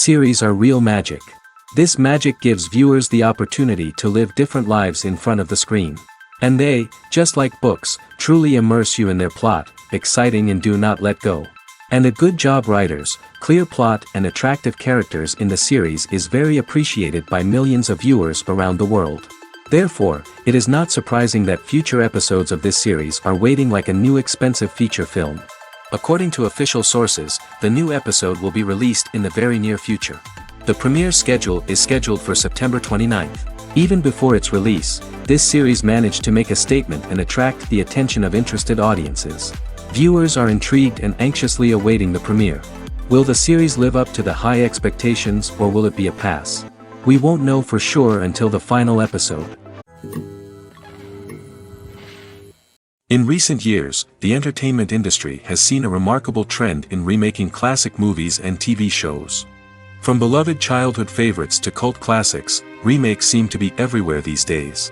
series are real magic. This magic gives viewers the opportunity to live different lives in front of the screen. And they, just like books, truly immerse you in their plot, exciting and do not let go. And a good job writers, clear plot and attractive characters in the series is very appreciated by millions of viewers around the world. Therefore, it is not surprising that future episodes of this series are waiting like a new expensive feature film. According to official sources, the new episode will be released in the very near future. The premiere schedule is scheduled for September 29th. Even before its release, this series managed to make a statement and attract the attention of interested audiences. Viewers are intrigued and anxiously awaiting the premiere. Will the series live up to the high expectations or will it be a pass? We won't know for sure until the final episode. In recent years, the entertainment industry has seen a remarkable trend in remaking classic movies and TV shows. From beloved childhood favorites to cult classics, remakes seem to be everywhere these days.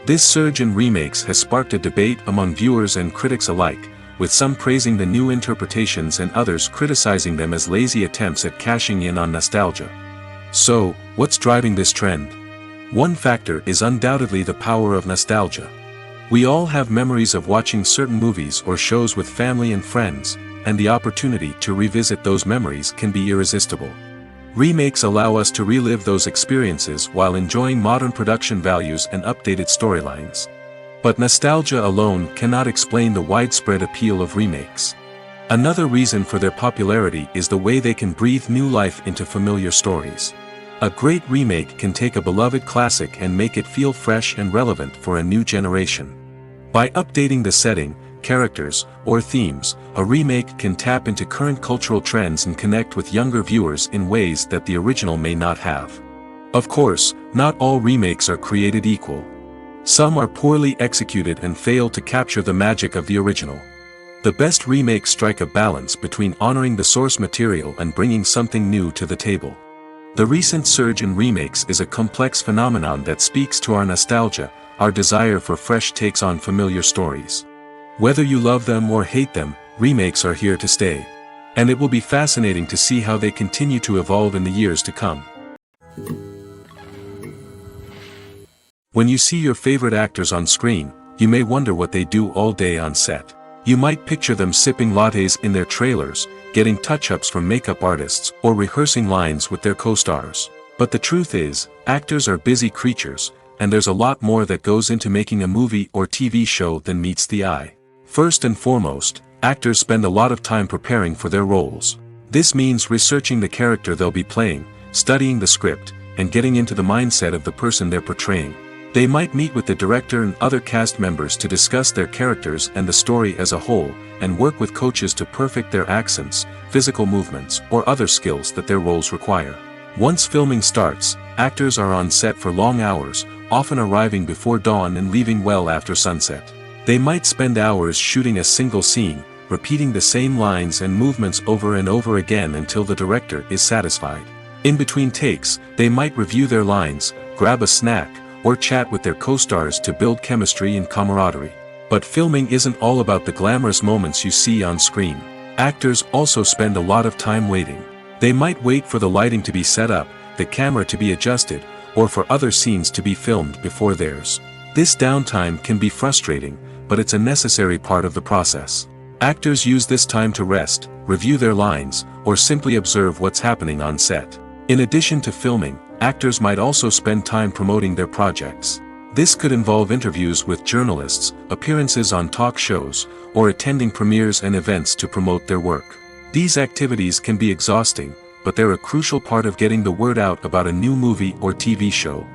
This surge in remakes has sparked a debate among viewers and critics alike, with some praising the new interpretations and others criticizing them as lazy attempts at cashing in on nostalgia. So, what's driving this trend? One factor is undoubtedly the power of nostalgia. We all have memories of watching certain movies or shows with family and friends, and the opportunity to revisit those memories can be irresistible. Remakes allow us to relive those experiences while enjoying modern production values and updated storylines. But nostalgia alone cannot explain the widespread appeal of remakes. Another reason for their popularity is the way they can breathe new life into familiar stories. A great remake can take a beloved classic and make it feel fresh and relevant for a new generation. By updating the setting, characters, or themes, a remake can tap into current cultural trends and connect with younger viewers in ways that the original may not have. Of course, not all remakes are created equal. Some are poorly executed and fail to capture the magic of the original. The best remakes strike a balance between honoring the source material and bringing something new to the table. The recent surge in remakes is a complex phenomenon that speaks to our nostalgia, our desire for fresh takes on familiar stories. Whether you love them or hate them, remakes are here to stay. And it will be fascinating to see how they continue to evolve in the years to come. When you see your favorite actors on screen, you may wonder what they do all day on set. You might picture them sipping lattes in their trailers, getting touch-ups from makeup artists, or rehearsing lines with their co-stars. But the truth is, actors are busy creatures, and there's a lot more that goes into making a movie or TV show than meets the eye. First and foremost, actors spend a lot of time preparing for their roles. This means researching the character they'll be playing, studying the script, and getting into the mindset of the person they're portraying. They might meet with the director and other cast members to discuss their characters and the story as a whole, and work with coaches to perfect their accents, physical movements, or other skills that their roles require. Once filming starts, actors are on set for long hours, often arriving before dawn and leaving well after sunset. They might spend hours shooting a single scene, repeating the same lines and movements over and over again until the director is satisfied. In between takes, they might review their lines, grab a snack, or chat with their co-stars to build chemistry and camaraderie. But filming isn't all about the glamorous moments you see on screen. Actors also spend a lot of time waiting. They might wait for the lighting to be set up, the camera to be adjusted, or for other scenes to be filmed before theirs. This downtime can be frustrating, but it's a necessary part of the process. Actors use this time to rest, review their lines, or simply observe what's happening on set. In addition to filming, actors might also spend time promoting their projects. This could involve interviews with journalists, appearances on talk shows, or attending premieres and events to promote their work. These activities can be exhausting, but they're a crucial part of getting the word out about a new movie or TV show.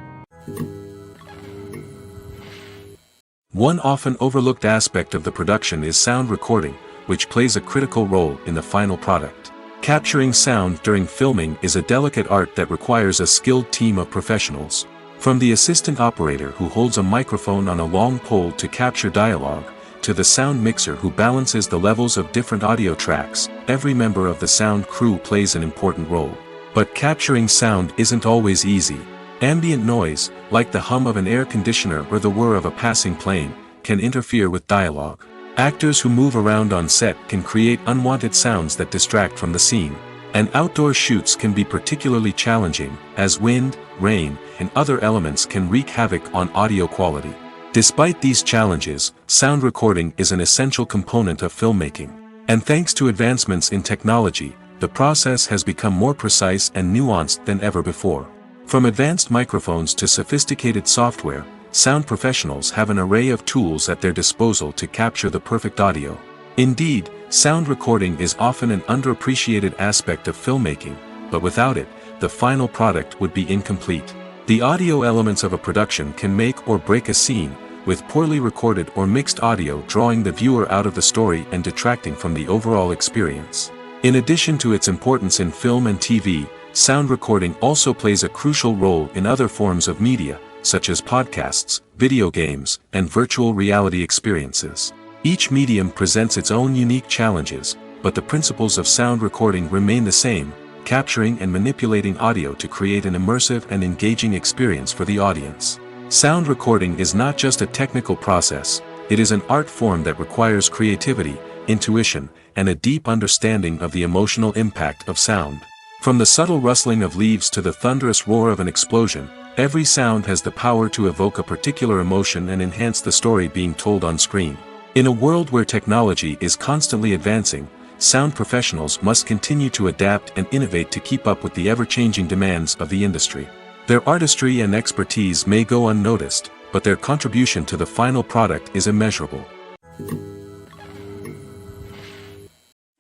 One often overlooked aspect of the production is sound recording, which plays a critical role in the final product. Capturing sound during filming is a delicate art that requires a skilled team of professionals. From the assistant operator who holds a microphone on a long pole to capture dialogue, to the sound mixer who balances the levels of different audio tracks, every member of the sound crew plays an important role. But capturing sound isn't always easy. Ambient noise, like the hum of an air conditioner or the whir of a passing plane, can interfere with dialogue. Actors who move around on set can create unwanted sounds that distract from the scene. And outdoor shoots can be particularly challenging, as wind, rain, and other elements can wreak havoc on audio quality. Despite these challenges, sound recording is an essential component of filmmaking. And thanks to advancements in technology, the process has become more precise and nuanced than ever before. From advanced microphones to sophisticated software, sound professionals have an array of tools at their disposal to capture the perfect audio. Indeed, sound recording is often an underappreciated aspect of filmmaking, but without it, the final product would be incomplete. The audio elements of a production can make or break a scene, with poorly recorded or mixed audio drawing the viewer out of the story and detracting from the overall experience. In addition to its importance in film and TV, sound recording also plays a crucial role in other forms of media, such as podcasts, video games, and virtual reality experiences. Each medium presents its own unique challenges, but the principles of sound recording remain the same, capturing and manipulating audio to create an immersive and engaging experience for the audience. Sound recording is not just a technical process, it is an art form that requires creativity, intuition, and a deep understanding of the emotional impact of sound. From the subtle rustling of leaves to the thunderous roar of an explosion, every sound has the power to evoke a particular emotion and enhance the story being told on screen. In a world where technology is constantly advancing, sound professionals must continue to adapt and innovate to keep up with the ever-changing demands of the industry. Their artistry and expertise may go unnoticed, but their contribution to the final product is immeasurable.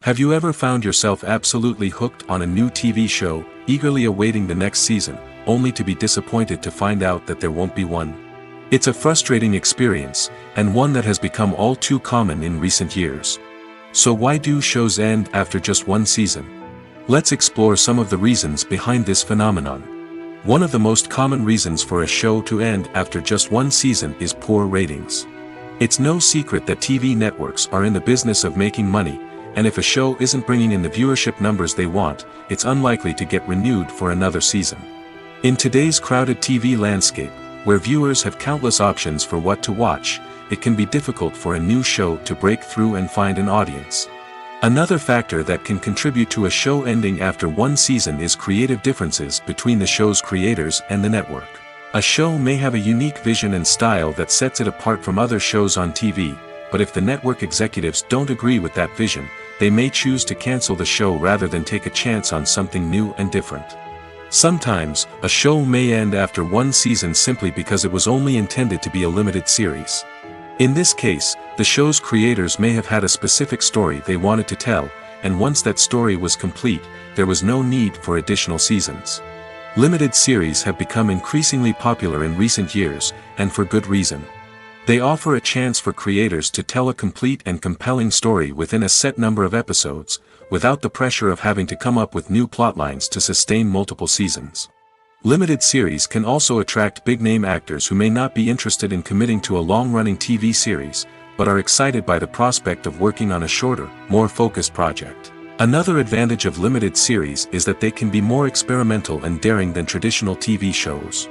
Have you ever found yourself absolutely hooked on a new TV show, eagerly awaiting the next season, only to be disappointed to find out that there won't be one? It's a frustrating experience, and one that has become all too common in recent years. So why do shows end after just one season? Let's explore some of the reasons behind this phenomenon. One of the most common reasons for a show to end after just one season is poor ratings. It's no secret that TV networks are in the business of making money, and if a show isn't bringing in the viewership numbers they want, it's unlikely to get renewed for another season. In today's crowded TV landscape, where viewers have countless options for what to watch, it can be difficult for a new show to break through and find an audience. Another factor that can contribute to a show ending after one season is creative differences between the show's creators and the network. A show may have a unique vision and style that sets it apart from other shows on TV, but if the network executives don't agree with that vision, they may choose to cancel the show rather than take a chance on something new and different. Sometimes, a show may end after one season simply because it was only intended to be a limited series. In this case, the show's creators may have had a specific story they wanted to tell, and once that story was complete, there was no need for additional seasons. Limited series have become increasingly popular in recent years, and for good reason. They offer a chance for creators to tell a complete and compelling story within a set number of episodes, without the pressure of having to come up with new plotlines to sustain multiple seasons. Limited series can also attract big-name actors who may not be interested in committing to a long-running TV series, but are excited by the prospect of working on a shorter, more focused project. Another advantage of limited series is that they can be more experimental and daring than traditional TV shows.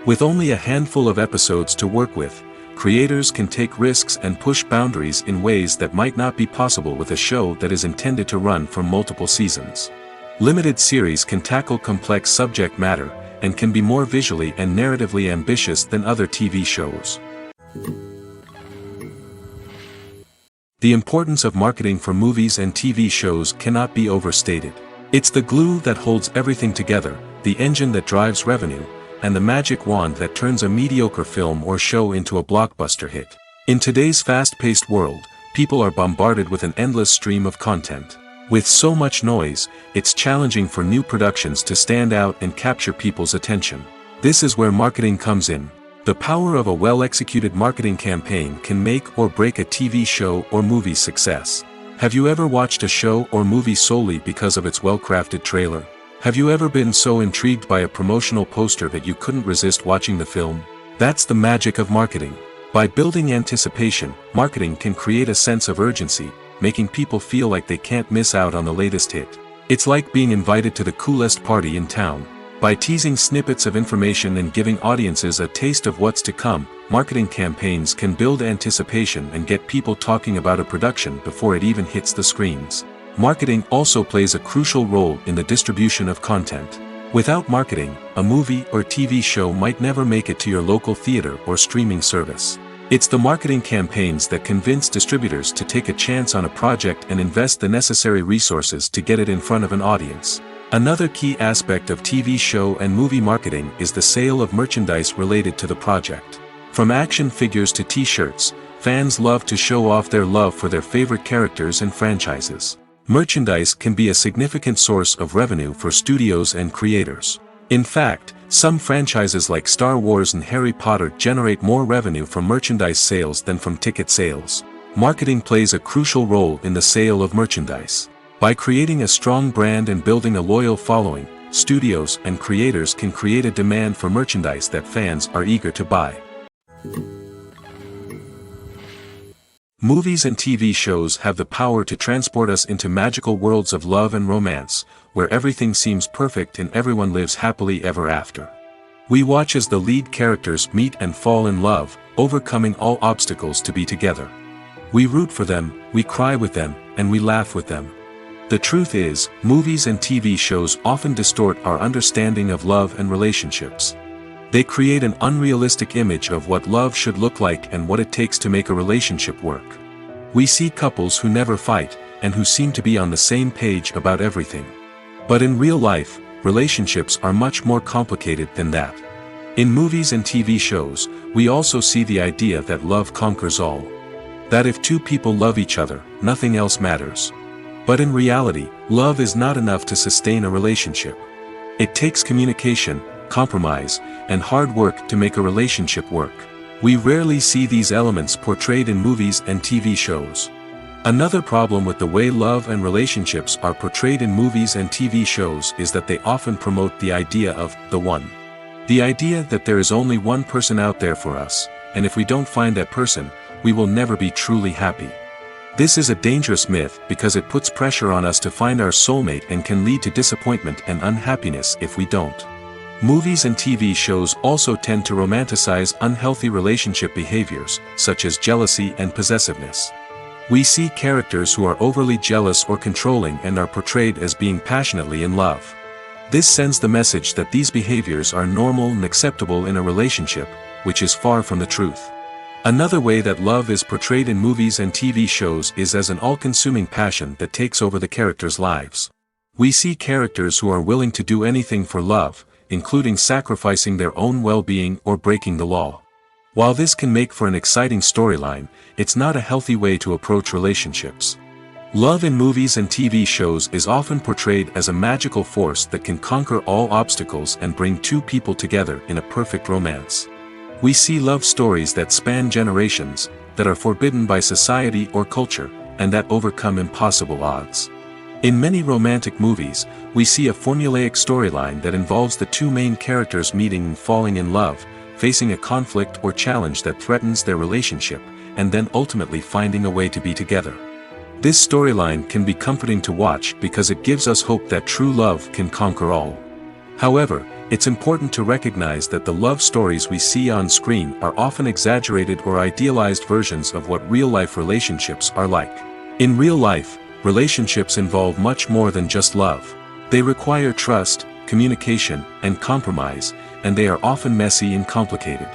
With only a handful of episodes to work with, creators can take risks and push boundaries in ways that might not be possible with a show that is intended to run for multiple seasons. Limited series can tackle complex subject matter, and can be more visually and narratively ambitious than other TV shows. The importance of marketing for movies and TV shows cannot be overstated. It's the glue that holds everything together, the engine that drives revenue, and the magic wand that turns a mediocre film or show into a blockbuster hit. In today's fast-paced world, people are bombarded with an endless stream of content. With so much noise, it's challenging for new productions to stand out and capture people's attention. This is where marketing comes in. The power of a well-executed marketing campaign can make or break a TV show or movie's success. Have you ever watched a show or movie solely because of its well-crafted trailer? Have you ever been so intrigued by a promotional poster that you couldn't resist watching the film? That's the magic of marketing. By building anticipation, marketing can create a sense of urgency, making people feel like they can't miss out on the latest hit. It's like being invited to the coolest party in town. By teasing snippets of information and giving audiences a taste of what's to come, marketing campaigns can build anticipation and get people talking about a production before it even hits the screens. Marketing also plays a crucial role in the distribution of content. Without marketing, a movie or TV show might never make it to your local theater or streaming service. It's the marketing campaigns that convince distributors to take a chance on a project and invest the necessary resources to get it in front of an audience. Another key aspect of TV show and movie marketing is the sale of merchandise related to the project. From action figures to t-shirts, fans love to show off their love for their favorite characters and franchises. Merchandise can be a significant source of revenue for studios and creators. In fact, some franchises like Star Wars and Harry Potter generate more revenue from merchandise sales than from ticket sales. Marketing plays a crucial role in the sale of merchandise. By creating a strong brand and building a loyal following, studios and creators can create a demand for merchandise that fans are eager to buy. Movies and TV shows have the power to transport us into magical worlds of love and romance, where everything seems perfect and everyone lives happily ever after. We watch as the lead characters meet and fall in love, overcoming all obstacles to be together. We root for them, we cry with them, and we laugh with them. The truth is, movies and TV shows often distort our understanding of love and relationships. They create an unrealistic image of what love should look like and what it takes to make a relationship work. We see couples who never fight, and who seem to be on the same page about everything. But in real life, relationships are much more complicated than that. In movies and TV shows, we also see the idea that love conquers all. That if two people love each other, nothing else matters. But in reality, love is not enough to sustain a relationship. It takes communication, compromise, and hard work to make a relationship work. We rarely see these elements portrayed in movies and TV shows. Another problem with the way love and relationships are portrayed in movies and TV shows is that they often promote the idea of the one. The idea that there is only one person out there for us, and if we don't find that person, we will never be truly happy. This is a dangerous myth because it puts pressure on us to find our soulmate and can lead to disappointment and unhappiness if we don't. Movies and TV shows also tend to romanticize unhealthy relationship behaviors, such as jealousy and possessiveness. We see characters who are overly jealous or controlling and are portrayed as being passionately in love. This sends the message that these behaviors are normal and acceptable in a relationship, which is far from the truth. Another way that love is portrayed in movies and TV shows is as an all-consuming passion that takes over the characters' lives. We see characters who are willing to do anything for love, including sacrificing their own well-being or breaking the law. While this can make for an exciting storyline, it's not a healthy way to approach relationships. Love in movies and TV shows is often portrayed as a magical force that can conquer all obstacles and bring two people together in a perfect romance. We see love stories that span generations, that are forbidden by society or culture, and that overcome impossible odds. In many romantic movies, we see a formulaic storyline that involves the two main characters meeting and falling in love, facing a conflict or challenge that threatens their relationship, and then ultimately finding a way to be together. This storyline can be comforting to watch because it gives us hope that true love can conquer all. However, it's important to recognize that the love stories we see on screen are often exaggerated or idealized versions of what real-life relationships are like. In real life, relationships involve much more than just love. They require trust, communication, and compromise, and they are often messy and complicated.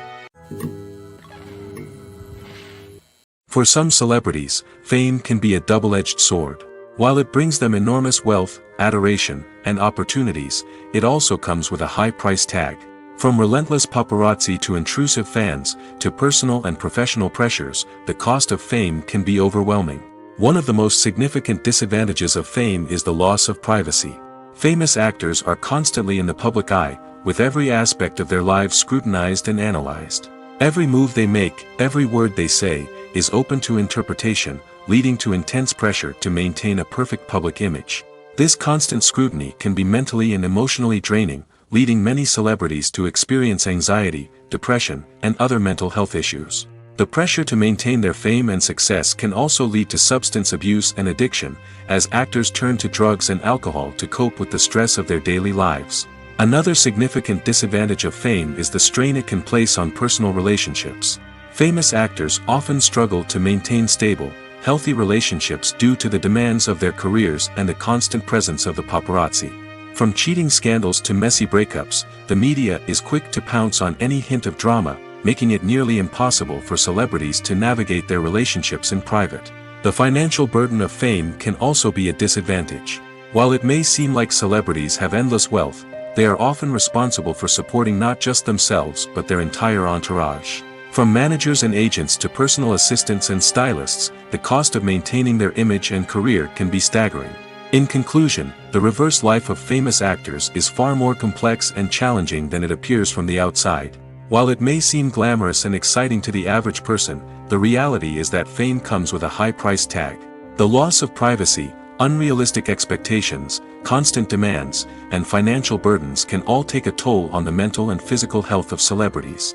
For some celebrities, fame can be a double-edged sword. While it brings them enormous wealth, adoration, and opportunities, it also comes with a high price tag. From relentless paparazzi to intrusive fans, to personal and professional pressures, the cost of fame can be overwhelming. One of the most significant disadvantages of fame is the loss of privacy. Famous actors are constantly in the public eye, with every aspect of their lives scrutinized and analyzed. Every move they make, every word they say, is open to interpretation, leading to intense pressure to maintain a perfect public image. This constant scrutiny can be mentally and emotionally draining, leading many celebrities to experience anxiety, depression, and other mental health issues. The pressure to maintain their fame and success can also lead to substance abuse and addiction, as actors turn to drugs and alcohol to cope with the stress of their daily lives. Another significant disadvantage of fame is the strain it can place on personal relationships. Famous actors often struggle to maintain stable, healthy relationships due to the demands of their careers and the constant presence of the paparazzi. From cheating scandals to messy breakups, the media is quick to pounce on any hint of drama, making it nearly impossible for celebrities to navigate their relationships in private. The financial burden of fame can also be a disadvantage. While it may seem like celebrities have endless wealth, they are often responsible for supporting not just themselves but their entire entourage. From managers and agents to personal assistants and stylists, the cost of maintaining their image and career can be staggering. In conclusion, the reverse life of famous actors is far more complex and challenging than it appears from the outside. While it may seem glamorous and exciting to the average person, the reality is that fame comes with a high price tag. The loss of privacy, unrealistic expectations, constant demands, and financial burdens can all take a toll on the mental and physical health of celebrities.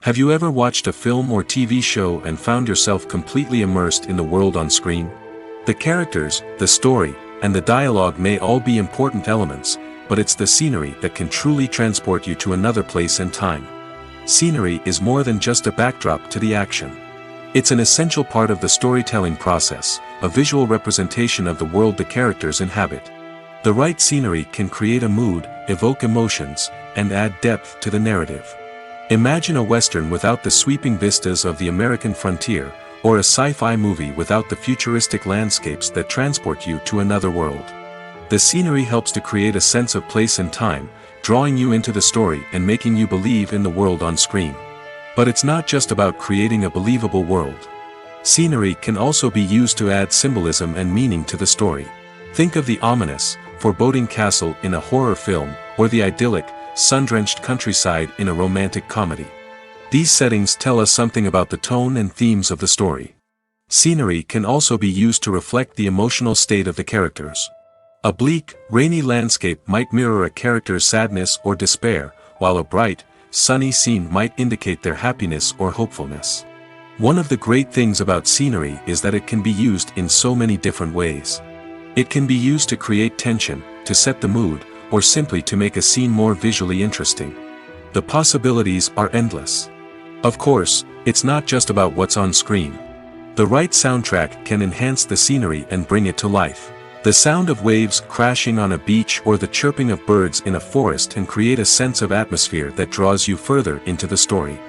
Have you ever watched a film or TV show and found yourself completely immersed in the world on screen? The characters, the story, and the dialogue may all be important elements, but it's the scenery that can truly transport you to another place and time. Scenery is more than just a backdrop to the action. It's an essential part of the storytelling process, a visual representation of the world the characters inhabit. The right scenery can create a mood, evoke emotions, and add depth to the narrative. Imagine a Western without the sweeping vistas of the American frontier, or a sci-fi movie without the futuristic landscapes that transport you to another world. The scenery helps to create a sense of place and time, drawing you into the story and making you believe in the world on screen. But it's not just about creating a believable world. Scenery can also be used to add symbolism and meaning to the story. Think of the ominous, foreboding castle in a horror film, or the idyllic, sun-drenched countryside in a romantic comedy. These settings tell us something about the tone and themes of the story. Scenery can also be used to reflect the emotional state of the characters. A bleak, rainy landscape might mirror a character's sadness or despair, while a bright, sunny scene might indicate their happiness or hopefulness. One of the great things about scenery is that it can be used in so many different ways. It can be used to create tension, to set the mood, or simply to make a scene more visually interesting. The possibilities are endless. Of course, it's not just about what's on screen. The right soundtrack can enhance the scenery and bring it to life. The sound of waves crashing on a beach or the chirping of birds in a forest can create a sense of atmosphere that draws you further into the story.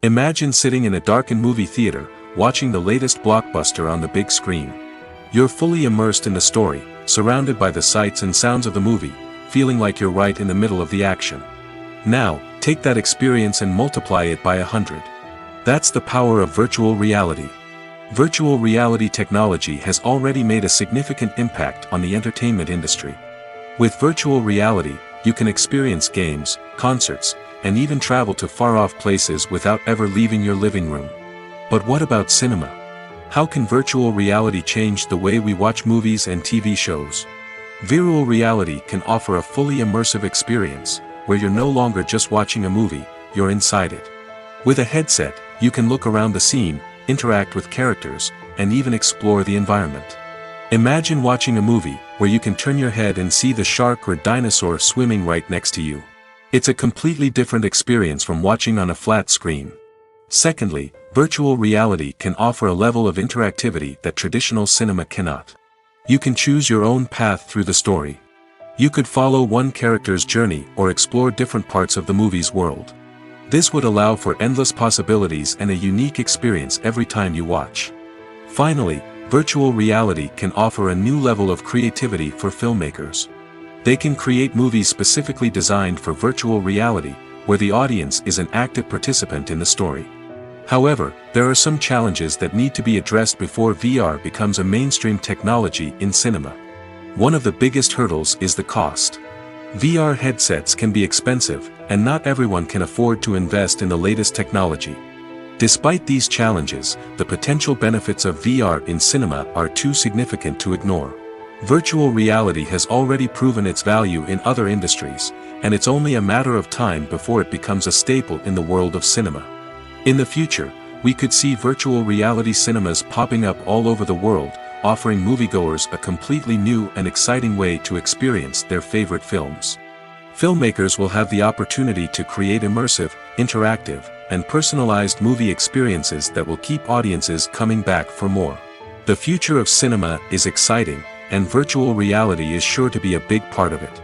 Imagine sitting in a darkened movie theater, watching the latest blockbuster on the big screen. You're fully immersed in the story, surrounded by the sights and sounds of the movie, feeling like you're right in the middle of the action. Now, take that experience and multiply it by 100. That's the power of virtual reality. Virtual reality technology has already made a significant impact on the entertainment industry. With virtual reality, you can experience games, concerts, and even travel to far-off places without ever leaving your living room. But what about cinema? How can virtual reality change the way we watch movies and TV shows? Virtual reality can offer a fully immersive experience, where you're no longer just watching a movie, you're inside it. With a headset, you can look around the scene, interact with characters, and even explore the environment. Imagine watching a movie where you can turn your head and see the shark or dinosaur swimming right next to you. It's a completely different experience from watching on a flat screen. Secondly, virtual reality can offer a level of interactivity that traditional cinema cannot. You can choose your own path through the story. You could follow one character's journey or explore different parts of the movie's world. This would allow for endless possibilities and a unique experience every time you watch. Finally, virtual reality can offer a new level of creativity for filmmakers. They can create movies specifically designed for virtual reality, where the audience is an active participant in the story. However, there are some challenges that need to be addressed before VR becomes a mainstream technology in cinema. One of the biggest hurdles is the cost. VR headsets can be expensive, and not everyone can afford to invest in the latest technology. Despite these challenges, the potential benefits of VR in cinema are too significant to ignore. Virtual reality has already proven its value in other industries, and it's only a matter of time before it becomes a staple in the world of cinema. In the future, we could see virtual reality cinemas popping up all over the world, offering moviegoers a completely new and exciting way to experience their favorite films. Filmmakers will have the opportunity to create immersive, interactive, and personalized movie experiences that will keep audiences coming back for more. The future of cinema is exciting, and virtual reality is sure to be a big part of it.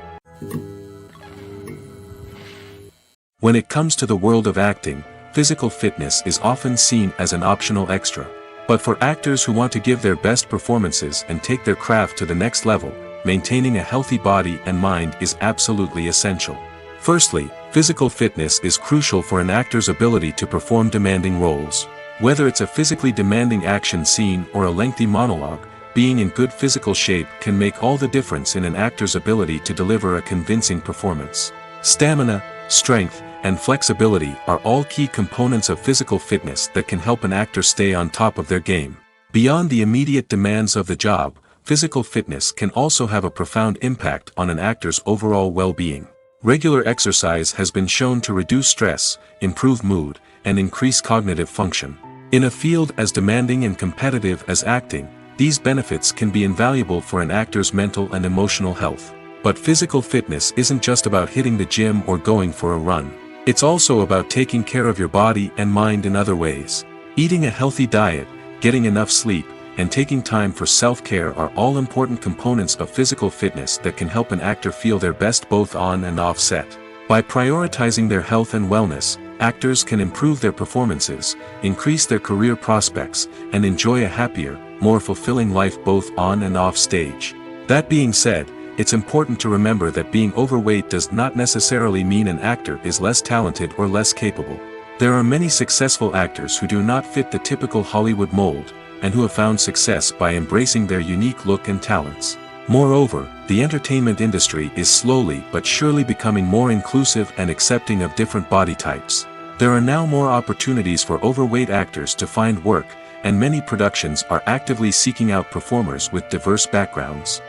When it comes to the world of acting, physical fitness is often seen as an optional extra. But for actors who want to give their best performances and take their craft to the next level, maintaining a healthy body and mind is absolutely essential. Firstly, physical fitness is crucial for an actor's ability to perform demanding roles. Whether it's a physically demanding action scene or a lengthy monologue, being in good physical shape can make all the difference in an actor's ability to deliver a convincing performance. Stamina, strength, and flexibility are all key components of physical fitness that can help an actor stay on top of their game. Beyond the immediate demands of the job, physical fitness can also have a profound impact on an actor's overall well-being. Regular exercise has been shown to reduce stress, improve mood, and increase cognitive function. In a field as demanding and competitive as acting, these benefits can be invaluable for an actor's mental and emotional health. But physical fitness isn't just about hitting the gym or going for a run. It's also about taking care of your body and mind in other ways. Eating a healthy diet, getting enough sleep, and taking time for self-care are all important components of physical fitness that can help an actor feel their best both on and off set. By prioritizing their health and wellness, actors can improve their performances, increase their career prospects, and enjoy a happier, more fulfilling life both on and off stage. That being said, it's important to remember that being overweight does not necessarily mean an actor is less talented or less capable. There are many successful actors who do not fit the typical Hollywood mold, and who have found success by embracing their unique look and talents. Moreover, the entertainment industry is slowly but surely becoming more inclusive and accepting of different body types. There are now more opportunities for overweight actors to find work, and many productions are actively seeking out performers with diverse backgrounds.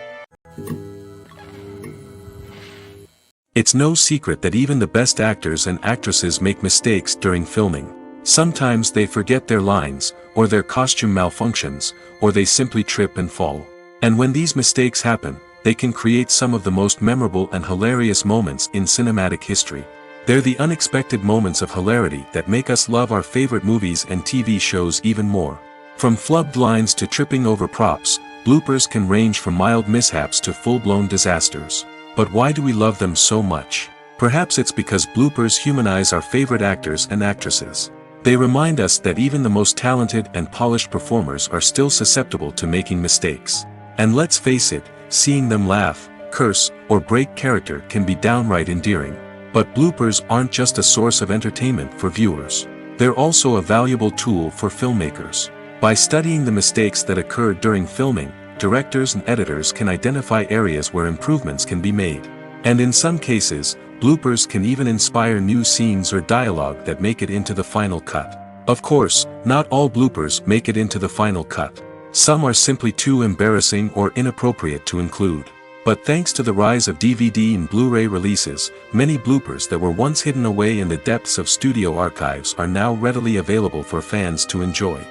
It's no secret that even the best actors and actresses make mistakes during filming. Sometimes they forget their lines, or their costume malfunctions, or they simply trip and fall. And when these mistakes happen, they can create some of the most memorable and hilarious moments in cinematic history. They're the unexpected moments of hilarity that make us love our favorite movies and TV shows even more. From flubbed lines to tripping over props, bloopers can range from mild mishaps to full-blown disasters. But why do we love them so much? Perhaps it's because bloopers humanize our favorite actors and actresses. They remind us that even the most talented and polished performers are still susceptible to making mistakes. And let's face it, seeing them laugh, curse, or break character can be downright endearing. But bloopers aren't just a source of entertainment for viewers. They're also a valuable tool for filmmakers. By studying the mistakes that occurred during filming, directors and editors can identify areas where improvements can be made. And in some cases, bloopers can even inspire new scenes or dialogue that make it into the final cut. Of course, not all bloopers make it into the final cut. Some are simply too embarrassing or inappropriate to include. But thanks to the rise of DVD and Blu-ray releases, many bloopers that were once hidden away in the depths of studio archives are now readily available for fans to enjoy.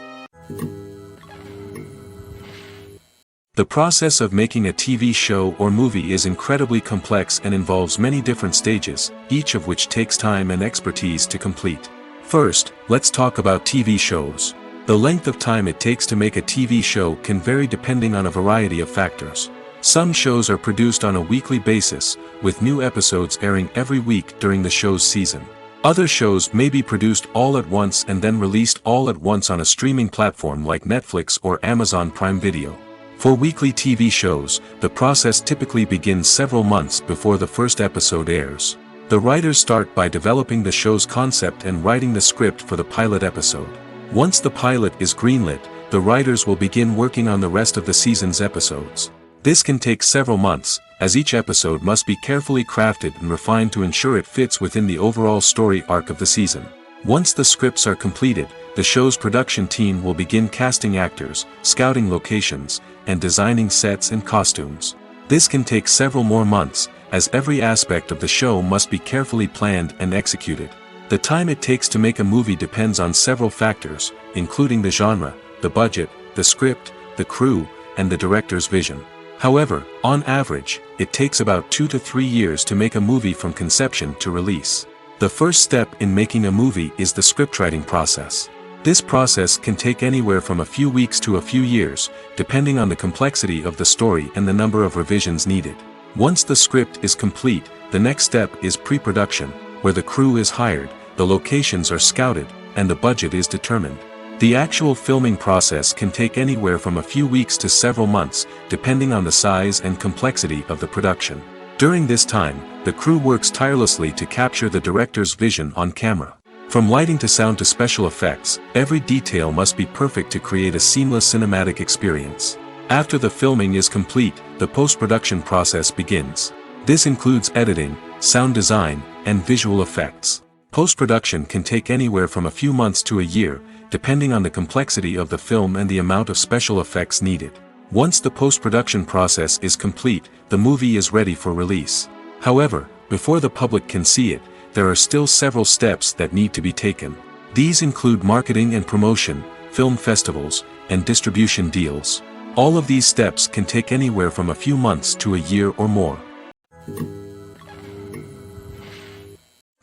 The process of making a TV show or movie is incredibly complex and involves many different stages, each of which takes time and expertise to complete. First, let's talk about TV shows. The length of time it takes to make a TV show can vary depending on a variety of factors. Some shows are produced on a weekly basis, with new episodes airing every week during the show's season. Other shows may be produced all at once and then released all at once on a streaming platform like Netflix or Amazon Prime Video. For weekly TV shows, the process typically begins several months before the first episode airs. The writers start by developing the show's concept and writing the script for the pilot episode. Once the pilot is greenlit, the writers will begin working on the rest of the season's episodes. This can take several months, as each episode must be carefully crafted and refined to ensure it fits within the overall story arc of the season. Once the scripts are completed, the show's production team will begin casting actors, scouting locations, and designing sets and costumes. This can take several more months, as every aspect of the show must be carefully planned and executed. The time it takes to make a movie depends on several factors, including the genre, the budget, the script, the crew, and the director's vision. However, on average, it takes about 2 to 3 years to make a movie from conception to release. The first step in making a movie is the scriptwriting process. This process can take anywhere from a few weeks to a few years, depending on the complexity of the story and the number of revisions needed. Once the script is complete, the next step is pre-production, where the crew is hired, the locations are scouted, and the budget is determined. The actual filming process can take anywhere from a few weeks to several months, depending on the size and complexity of the production. During this time, the crew works tirelessly to capture the director's vision on camera. From lighting to sound to special effects, every detail must be perfect to create a seamless cinematic experience. After the filming is complete, the post-production process begins. This includes editing, sound design, and visual effects. Post-production can take anywhere from a few months to a year, depending on the complexity of the film and the amount of special effects needed. Once the post-production process is complete, the movie is ready for release. However, before the public can see it, there are still several steps that need to be taken. These include marketing and promotion, film festivals, and distribution deals. All of these steps can take anywhere from a few months to a year or more.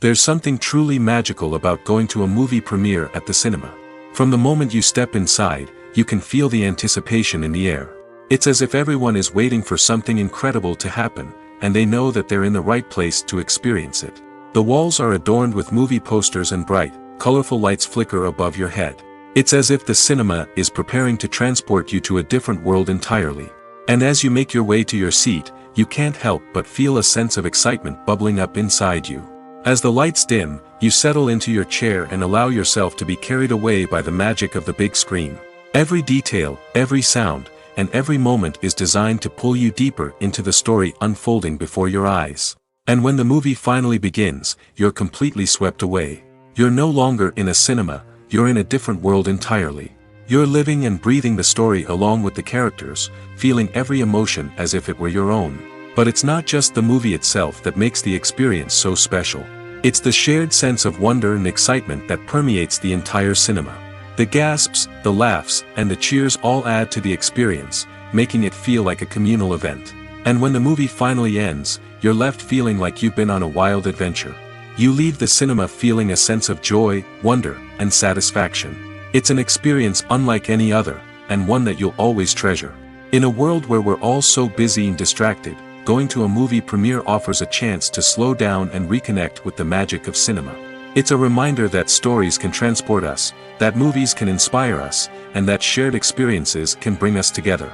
There's something truly magical about going to a movie premiere at the cinema. From the moment you step inside, you can feel the anticipation in the air. It's as if everyone is waiting for something incredible to happen, and they know that they're in the right place to experience it. The walls are adorned with movie posters and bright, colorful lights flicker above your head. It's as if the cinema is preparing to transport you to a different world entirely. And as you make your way to your seat, you can't help but feel a sense of excitement bubbling up inside you. As the lights dim, you settle into your chair and allow yourself to be carried away by the magic of the big screen. Every detail, every sound, and every moment is designed to pull you deeper into the story unfolding before your eyes. And when the movie finally begins, you're completely swept away. You're no longer in a cinema, you're in a different world entirely. You're living and breathing the story along with the characters, feeling every emotion as if it were your own. But it's not just the movie itself that makes the experience so special. It's the shared sense of wonder and excitement that permeates the entire cinema. The gasps, the laughs, and the cheers all add to the experience, making it feel like a communal event. And when the movie finally ends, you're left feeling like you've been on a wild adventure. You leave the cinema feeling a sense of joy, wonder, and satisfaction. It's an experience unlike any other, and one that you'll always treasure. In a world where we're all so busy and distracted, going to a movie premiere offers a chance to slow down and reconnect with the magic of cinema. It's a reminder that stories can transport us, that movies can inspire us, and that shared experiences can bring us together.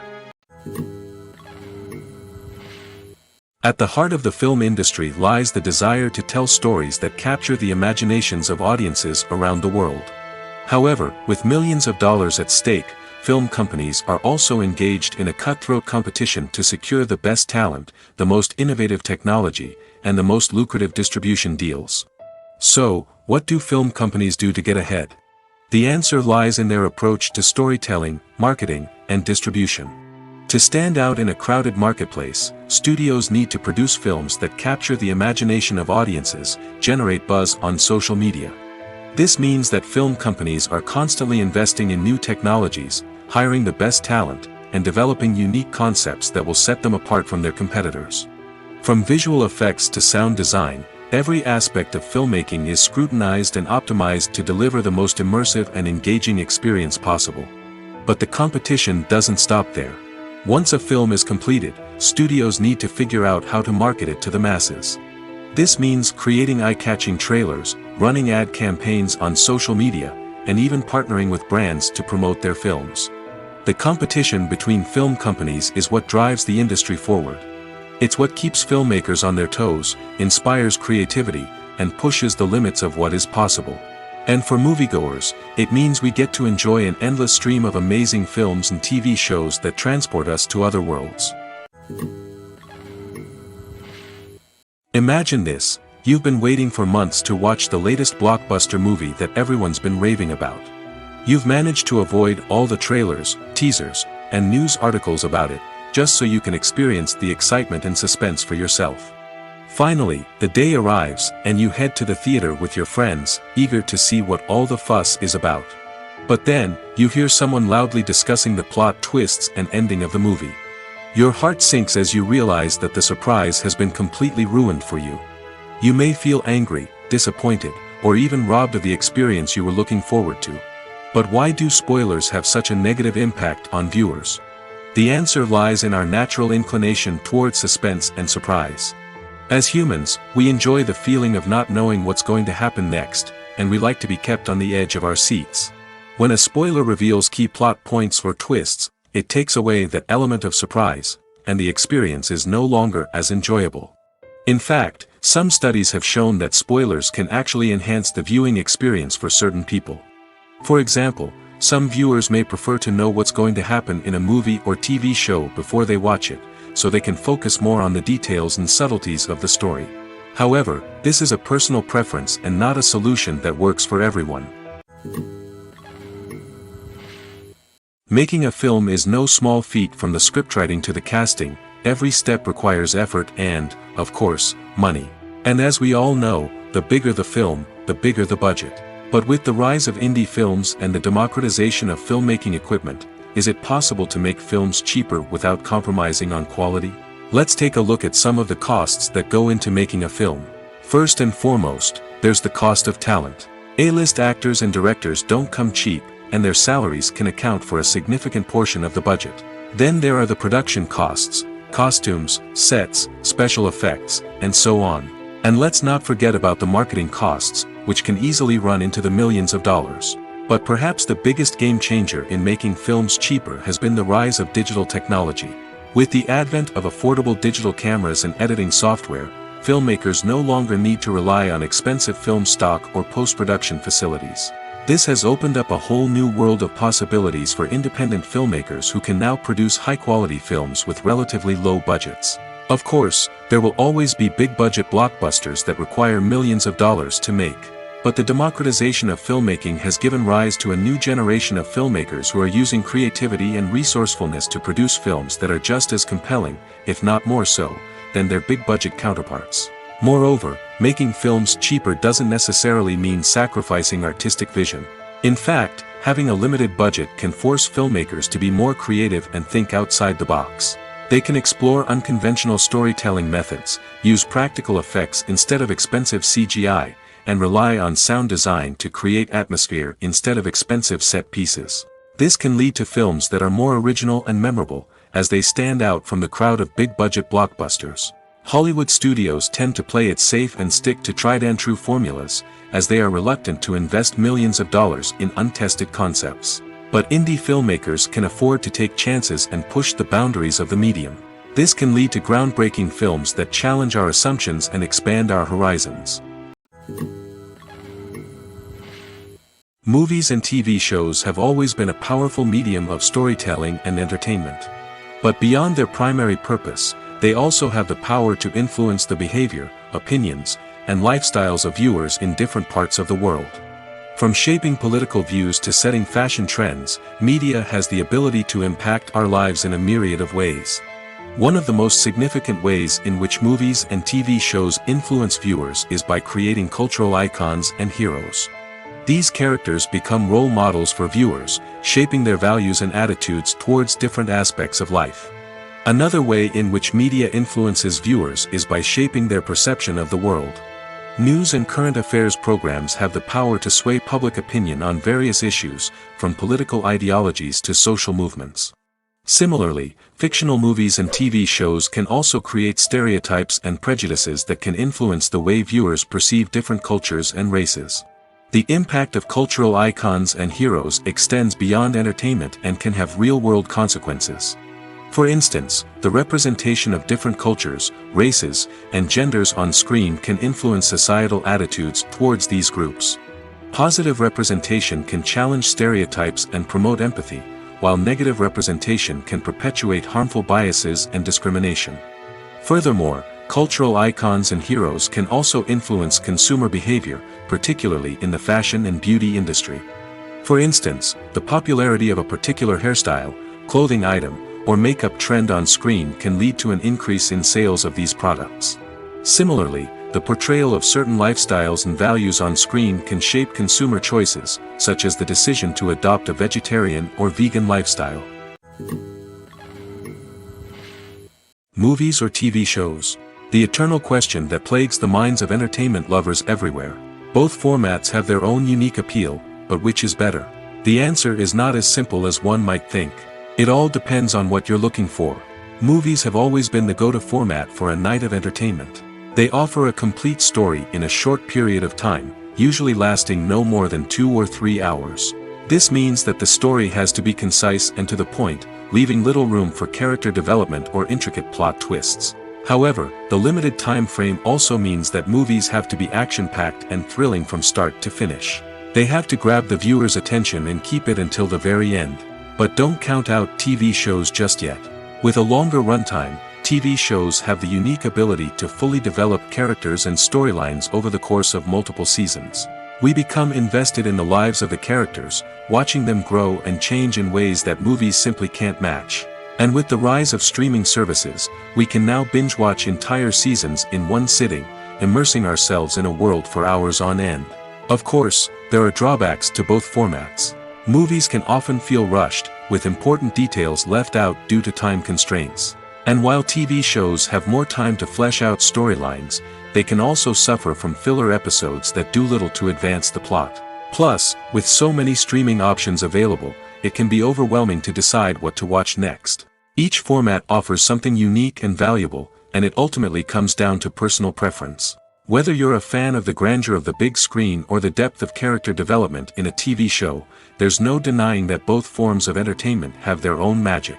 At the heart of the film industry lies the desire to tell stories that capture the imaginations of audiences around the world. However, with millions of dollars at stake, film companies are also engaged in a cutthroat competition to secure the best talent, the most innovative technology, and the most lucrative distribution deals. So, what do film companies do to get ahead? The answer lies in their approach to storytelling, marketing, and distribution. To stand out in a crowded marketplace, studios need to produce films that capture the imagination of audiences, generate buzz on social media. This means that film companies are constantly investing in new technologies, hiring the best talent, and developing unique concepts that will set them apart from their competitors. From visual effects to sound design, every aspect of filmmaking is scrutinized and optimized to deliver the most immersive and engaging experience possible. But the competition doesn't stop there. Once a film is completed, studios need to figure out how to market it to the masses. This means creating eye-catching trailers, running ad campaigns on social media, and even partnering with brands to promote their films. The competition between film companies is what drives the industry forward. It's what keeps filmmakers on their toes, inspires creativity, and pushes the limits of what is possible. And for moviegoers, it means we get to enjoy an endless stream of amazing films and TV shows that transport us to other worlds. Imagine this: you've been waiting for months to watch the latest blockbuster movie that everyone's been raving about. You've managed to avoid all the trailers, teasers, and news articles about it, just so you can experience the excitement and suspense for yourself. Finally, the day arrives, and you head to the theater with your friends, eager to see what all the fuss is about. But then, you hear someone loudly discussing the plot twists and ending of the movie. Your heart sinks as you realize that the surprise has been completely ruined for you. You may feel angry, disappointed, or even robbed of the experience you were looking forward to. But why do spoilers have such a negative impact on viewers? The answer lies in our natural inclination towards suspense and surprise. As humans, we enjoy the feeling of not knowing what's going to happen next, and we like to be kept on the edge of our seats. When a spoiler reveals key plot points or twists, it takes away that element of surprise, and the experience is no longer as enjoyable. In fact, some studies have shown that spoilers can actually enhance the viewing experience for certain people. For example, some viewers may prefer to know what's going to happen in a movie or TV show before they watch it, so they can focus more on the details and subtleties of the story. However, this is a personal preference and not a solution that works for everyone. Making a film is no small feat. From the scriptwriting to the casting, every step requires effort and, of course, money. And as we all know, the bigger the film, the bigger the budget. But with the rise of indie films and the democratization of filmmaking equipment, is it possible to make films cheaper without compromising on quality? Let's take a look at some of the costs that go into making a film. First and foremost, there's the cost of talent. A-list actors and directors don't come cheap, and their salaries can account for a significant portion of the budget. Then there are the production costs, costumes, sets, special effects, and so on. And let's not forget about the marketing costs, which can easily run into the millions of dollars. But perhaps the biggest game changer in making films cheaper has been the rise of digital technology. With the advent of affordable digital cameras and editing software, filmmakers no longer need to rely on expensive film stock or post-production facilities. This has opened up a whole new world of possibilities for independent filmmakers who can now produce high-quality films with relatively low budgets. Of course, there will always be big-budget blockbusters that require millions of dollars to make. But the democratization of filmmaking has given rise to a new generation of filmmakers who are using creativity and resourcefulness to produce films that are just as compelling, if not more so, than their big-budget counterparts. Moreover, making films cheaper doesn't necessarily mean sacrificing artistic vision. In fact, having a limited budget can force filmmakers to be more creative and think outside the box. They can explore unconventional storytelling methods, use practical effects instead of expensive CGI, and rely on sound design to create atmosphere instead of expensive set pieces. This can lead to films that are more original and memorable, as they stand out from the crowd of big-budget blockbusters. Hollywood studios tend to play it safe and stick to tried-and-true formulas, as they are reluctant to invest millions of dollars in untested concepts. But indie filmmakers can afford to take chances and push the boundaries of the medium. This can lead to groundbreaking films that challenge our assumptions and expand our horizons. Movies and TV shows have always been a powerful medium of storytelling and entertainment. But beyond their primary purpose, they also have the power to influence the behavior, opinions, and lifestyles of viewers in different parts of the world. From shaping political views to setting fashion trends, media has the ability to impact our lives in a myriad of ways. One of the most significant ways in which movies and TV shows influence viewers is by creating cultural icons and heroes. These characters become role models for viewers, shaping their values and attitudes towards different aspects of life. Another way in which media influences viewers is by shaping their perception of the world. News and current affairs programs have the power to sway public opinion on various issues, from political ideologies to social movements. Similarly, fictional movies and TV shows can also create stereotypes and prejudices that can influence the way viewers perceive different cultures and races. The impact of cultural icons and heroes extends beyond entertainment and can have real-world consequences. For instance, the representation of different cultures, races, and genders on screen can influence societal attitudes towards these groups. Positive representation can challenge stereotypes and promote empathy, while negative representation can perpetuate harmful biases and discrimination. Furthermore, cultural icons and heroes can also influence consumer behavior, particularly in the fashion and beauty industry. For instance, the popularity of a particular hairstyle, clothing item, or makeup trend on screen can lead to an increase in sales of these products. Similarly, the portrayal of certain lifestyles and values on screen can shape consumer choices, such as the decision to adopt a vegetarian or vegan lifestyle. Movies or TV shows? The eternal question that plagues the minds of entertainment lovers everywhere. Both formats have their own unique appeal, but which is better? The answer is not as simple as one might think. It all depends on what you're looking for. Movies have always been the go-to format for a night of entertainment. They offer a complete story in a short period of time, usually lasting no more than 2 or 3 hours. This means that the story has to be concise and to the point, leaving little room for character development or intricate plot twists. However, the limited time frame also means that movies have to be action-packed and thrilling from start to finish. They have to grab the viewer's attention and keep it until the very end. But don't count out TV shows just yet. With a longer runtime, TV shows have the unique ability to fully develop characters and storylines over the course of multiple seasons. We become invested in the lives of the characters, watching them grow and change in ways that movies simply can't match. And with the rise of streaming services, we can now binge-watch entire seasons in one sitting, immersing ourselves in a world for hours on end. Of course, there are drawbacks to both formats. Movies can often feel rushed, with important details left out due to time constraints. And while TV shows have more time to flesh out storylines, they can also suffer from filler episodes that do little to advance the plot. Plus, with so many streaming options available, it can be overwhelming to decide what to watch next. Each format offers something unique and valuable, and it ultimately comes down to personal preference. Whether you're a fan of the grandeur of the big screen or the depth of character development in a TV show, there's no denying that both forms of entertainment have their own magic.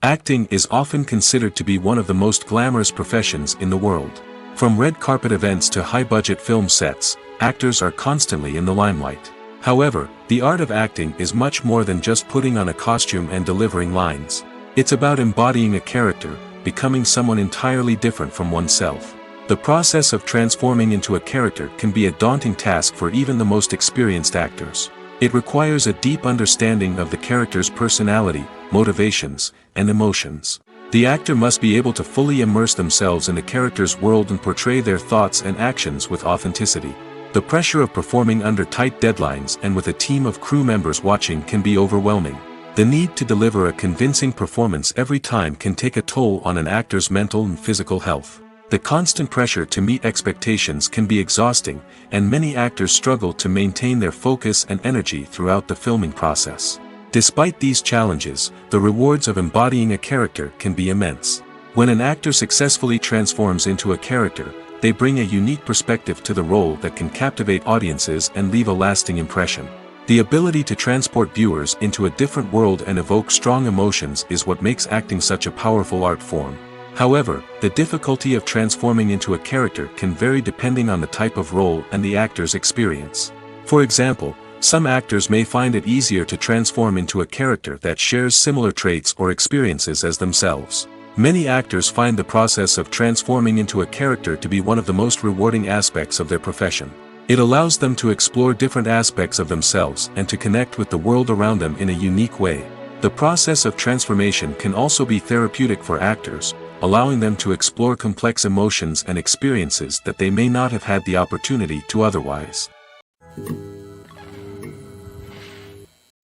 Acting is often considered to be one of the most glamorous professions in the world. From red carpet events to high-budget film sets, actors are constantly in the limelight. However, the art of acting is much more than just putting on a costume and delivering lines. It's about embodying a character, becoming someone entirely different from oneself. The process of transforming into a character can be a daunting task for even the most experienced actors. It requires a deep understanding of the character's personality, motivations, and emotions. The actor must be able to fully immerse themselves in the character's world and portray their thoughts and actions with authenticity. The pressure of performing under tight deadlines and with a team of crew members watching can be overwhelming. The need to deliver a convincing performance every time can take a toll on an actor's mental and physical health. The constant pressure to meet expectations can be exhausting, and many actors struggle to maintain their focus and energy throughout the filming process. Despite these challenges, the rewards of embodying a character can be immense. When an actor successfully transforms into a character, they bring a unique perspective to the role that can captivate audiences and leave a lasting impression. The ability to transport viewers into a different world and evoke strong emotions is what makes acting such a powerful art form. However, the difficulty of transforming into a character can vary depending on the type of role and the actor's experience. For example, some actors may find it easier to transform into a character that shares similar traits or experiences as themselves. Many actors find the process of transforming into a character to be one of the most rewarding aspects of their profession. It allows them to explore different aspects of themselves and to connect with the world around them in a unique way. The process of transformation can also be therapeutic for actors, allowing them to explore complex emotions and experiences that they may not have had the opportunity to otherwise.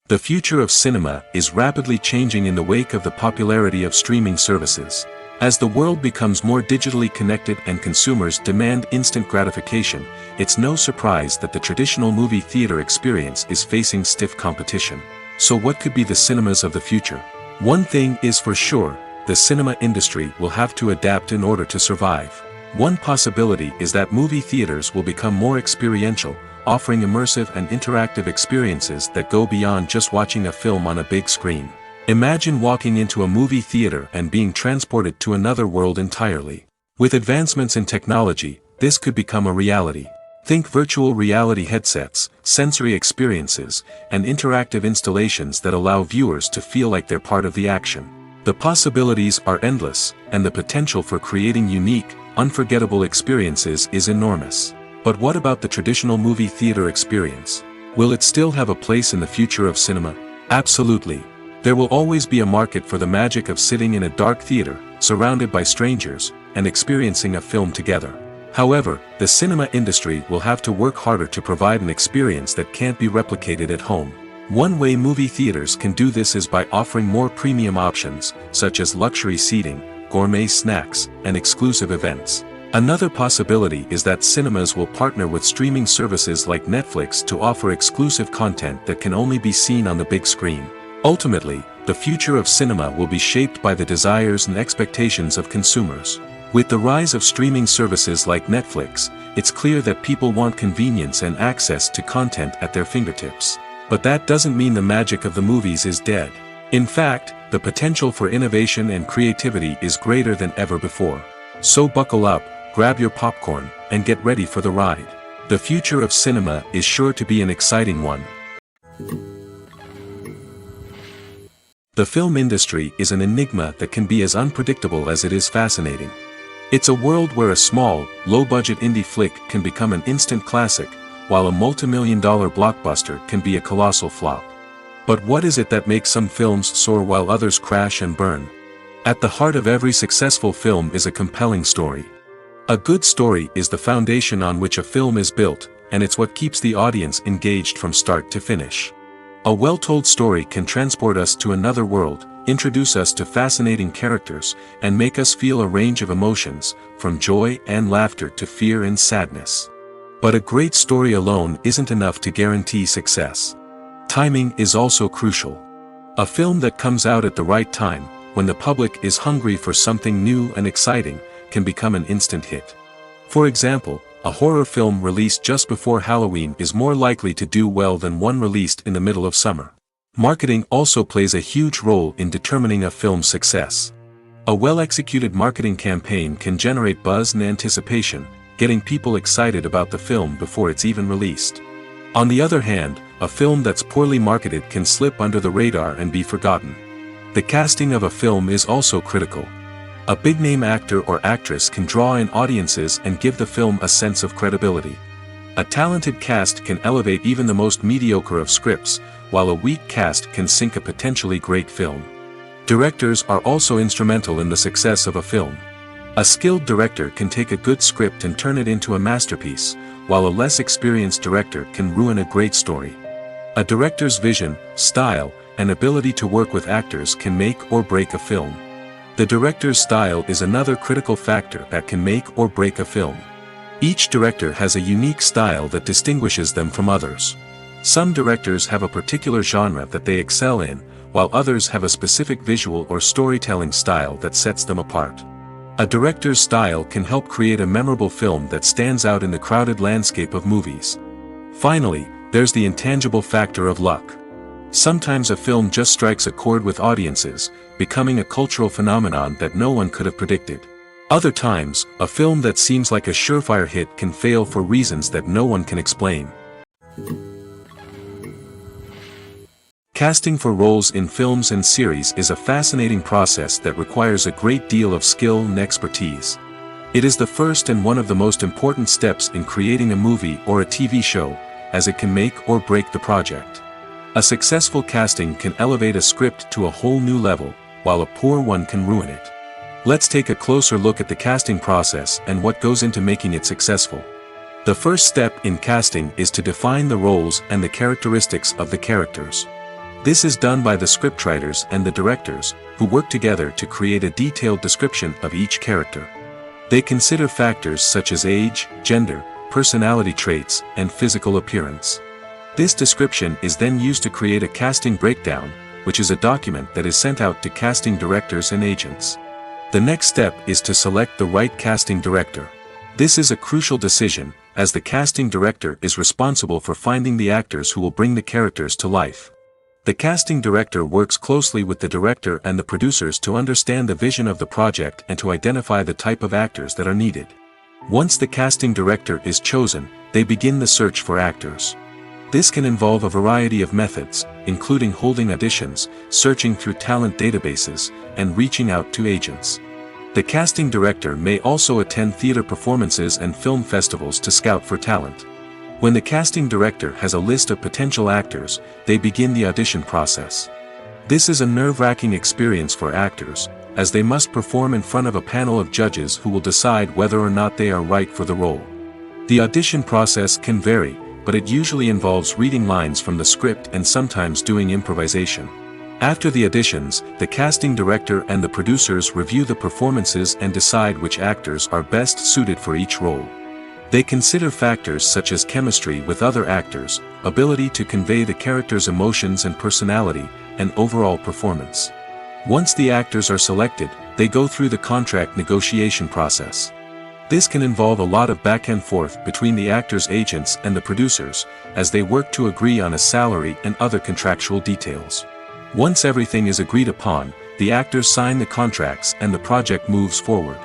The future of cinema is rapidly changing in the wake of the popularity of streaming services. As the world becomes more digitally connected and consumers demand instant gratification, it's no surprise that the traditional movie theater experience is facing stiff competition. So what could be the cinemas of the future? One thing is for sure, the cinema industry will have to adapt in order to survive. One possibility is that movie theaters will become more experiential, offering immersive and interactive experiences that go beyond just watching a film on a big screen. Imagine walking into a movie theater and being transported to another world entirely. With advancements in technology, this could become a reality. Think virtual reality headsets, sensory experiences, and interactive installations that allow viewers to feel like they're part of the action. The possibilities are endless, and the potential for creating unique, unforgettable experiences is enormous. But what about the traditional movie theater experience? Will it still have a place in the future of cinema? Absolutely. There will always be a market for the magic of sitting in a dark theater, surrounded by strangers, and experiencing a film together. However, the cinema industry will have to work harder to provide an experience that can't be replicated at home. One way movie theaters can do this is by offering more premium options, such as luxury seating, gourmet snacks, and exclusive events. Another possibility is that cinemas will partner with streaming services like Netflix to offer exclusive content that can only be seen on the big screen. Ultimately, the future of cinema will be shaped by the desires and expectations of consumers. With the rise of streaming services like Netflix, it's clear that people want convenience and access to content at their fingertips. But that doesn't mean the magic of the movies is dead. In fact, the potential for innovation and creativity is greater than ever before. So buckle up, grab your popcorn, and get ready for the ride. The future of cinema is sure to be an exciting one. The film industry is an enigma that can be as unpredictable as it is fascinating. It's a world where a small, low-budget indie flick can become an instant classic, while a multi-million-dollar blockbuster can be a colossal flop. But what is it that makes some films soar while others crash and burn? At the heart of every successful film is a compelling story. A good story is the foundation on which a film is built, and it's what keeps the audience engaged from start to finish. A well-told story can transport us to another world, introduce us to fascinating characters, and make us feel a range of emotions, from joy and laughter to fear and sadness. But a great story alone isn't enough to guarantee success. Timing is also crucial. A film that comes out at the right time, when the public is hungry for something new and exciting, can become an instant hit. For example, a horror film released just before Halloween is more likely to do well than one released in the middle of summer. Marketing also plays a huge role in determining a film's success. A well-executed marketing campaign can generate buzz and anticipation, getting people excited about the film before it's even released. On the other hand, a film that's poorly marketed can slip under the radar and be forgotten. The casting of a film is also critical. A big-name actor or actress can draw in audiences and give the film a sense of credibility. A talented cast can elevate even the most mediocre of scripts, while a weak cast can sink a potentially great film. Directors are also instrumental in the success of a film. A skilled director can take a good script and turn it into a masterpiece, while a less experienced director can ruin a great story. A director's vision, style, and ability to work with actors can make or break a film. The director's style is another critical factor that can make or break a film. Each director has a unique style that distinguishes them from others. Some directors have a particular genre that they excel in, while others have a specific visual or storytelling style that sets them apart. A director's style can help create a memorable film that stands out in the crowded landscape of movies. Finally, there's the intangible factor of luck. Sometimes a film just strikes a chord with audiences, becoming a cultural phenomenon that no one could have predicted. Other times, a film that seems like a surefire hit can fail for reasons that no one can explain. Casting for roles in films and series is a fascinating process that requires a great deal of skill and expertise. It is the first and one of the most important steps in creating a movie or a TV show, as it can make or break the project. A successful casting can elevate a script to a whole new level, while a poor one can ruin it. Let's take a closer look at the casting process and what goes into making it successful. The first step in casting is to define the roles and the characteristics of the characters. This is done by the scriptwriters and the directors, who work together to create a detailed description of each character. They consider factors such as age, gender, personality traits, and physical appearance. This description is then used to create a casting breakdown, which is a document that is sent out to casting directors and agents. The next step is to select the right casting director. This is a crucial decision, as the casting director is responsible for finding the actors who will bring the characters to life. The casting director works closely with the director and the producers to understand the vision of the project and to identify the type of actors that are needed. Once the casting director is chosen, they begin the search for actors. This can involve a variety of methods, including holding auditions, searching through talent databases, and reaching out to agents. The casting director may also attend theater performances and film festivals to scout for talent. When the casting director has a list of potential actors, they begin the audition process. This is a nerve-wracking experience for actors, as they must perform in front of a panel of judges who will decide whether or not they are right for the role. The audition process can vary, but it usually involves reading lines from the script and sometimes doing improvisation. After the auditions, the casting director and the producers review the performances and decide which actors are best suited for each role. They consider factors such as chemistry with other actors, ability to convey the character's emotions and personality, and overall performance. Once the actors are selected, they go through the contract negotiation process. This can involve a lot of back and forth between the actors' agents and the producers, as they work to agree on a salary and other contractual details. Once everything is agreed upon, the actors sign the contracts and the project moves forward.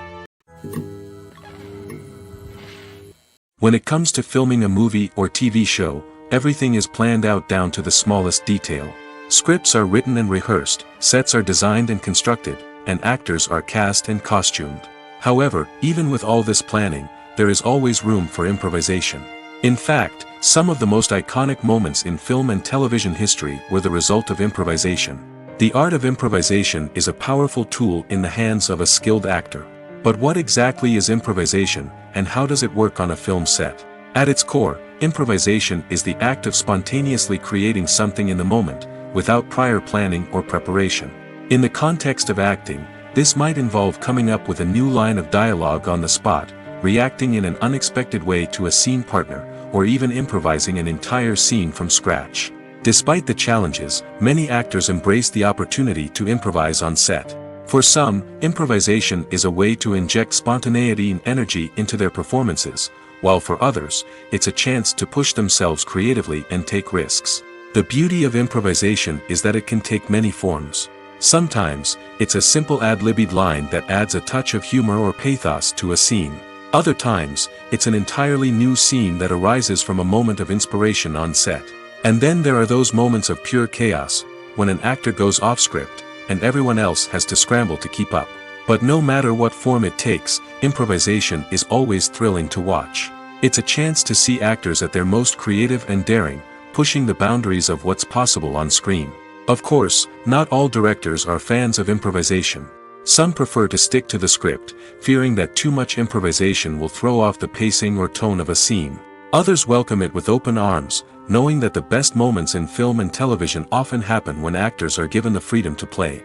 When it comes to filming a movie or TV show, everything is planned out down to the smallest detail. Scripts are written and rehearsed, sets are designed and constructed, and actors are cast and costumed. However, even with all this planning, there is always room for improvisation. In fact, some of the most iconic moments in film and television history were the result of improvisation. The art of improvisation is a powerful tool in the hands of a skilled actor. But what exactly is improvisation, and how does it work on a film set? At its core, improvisation is the act of spontaneously creating something in the moment, without prior planning or preparation. In the context of acting, this might involve coming up with a new line of dialogue on the spot, reacting in an unexpected way to a scene partner, or even improvising an entire scene from scratch. Despite the challenges, many actors embrace the opportunity to improvise on set. For some, improvisation is a way to inject spontaneity and energy into their performances, while for others, it's a chance to push themselves creatively and take risks. The beauty of improvisation is that it can take many forms. Sometimes, it's a simple ad-libbed line that adds a touch of humor or pathos to a scene. Other times, it's an entirely new scene that arises from a moment of inspiration on set. And then there are those moments of pure chaos, when an actor goes off script, and everyone else has to scramble to keep up. But no matter what form it takes, improvisation is always thrilling to watch. It's a chance to see actors at their most creative and daring, pushing the boundaries of what's possible on screen. Of course, not all directors are fans of improvisation. Some prefer to stick to the script, fearing that too much improvisation will throw off the pacing or tone of a scene. Others welcome it with open arms, knowing that the best moments in film and television often happen when actors are given the freedom to play.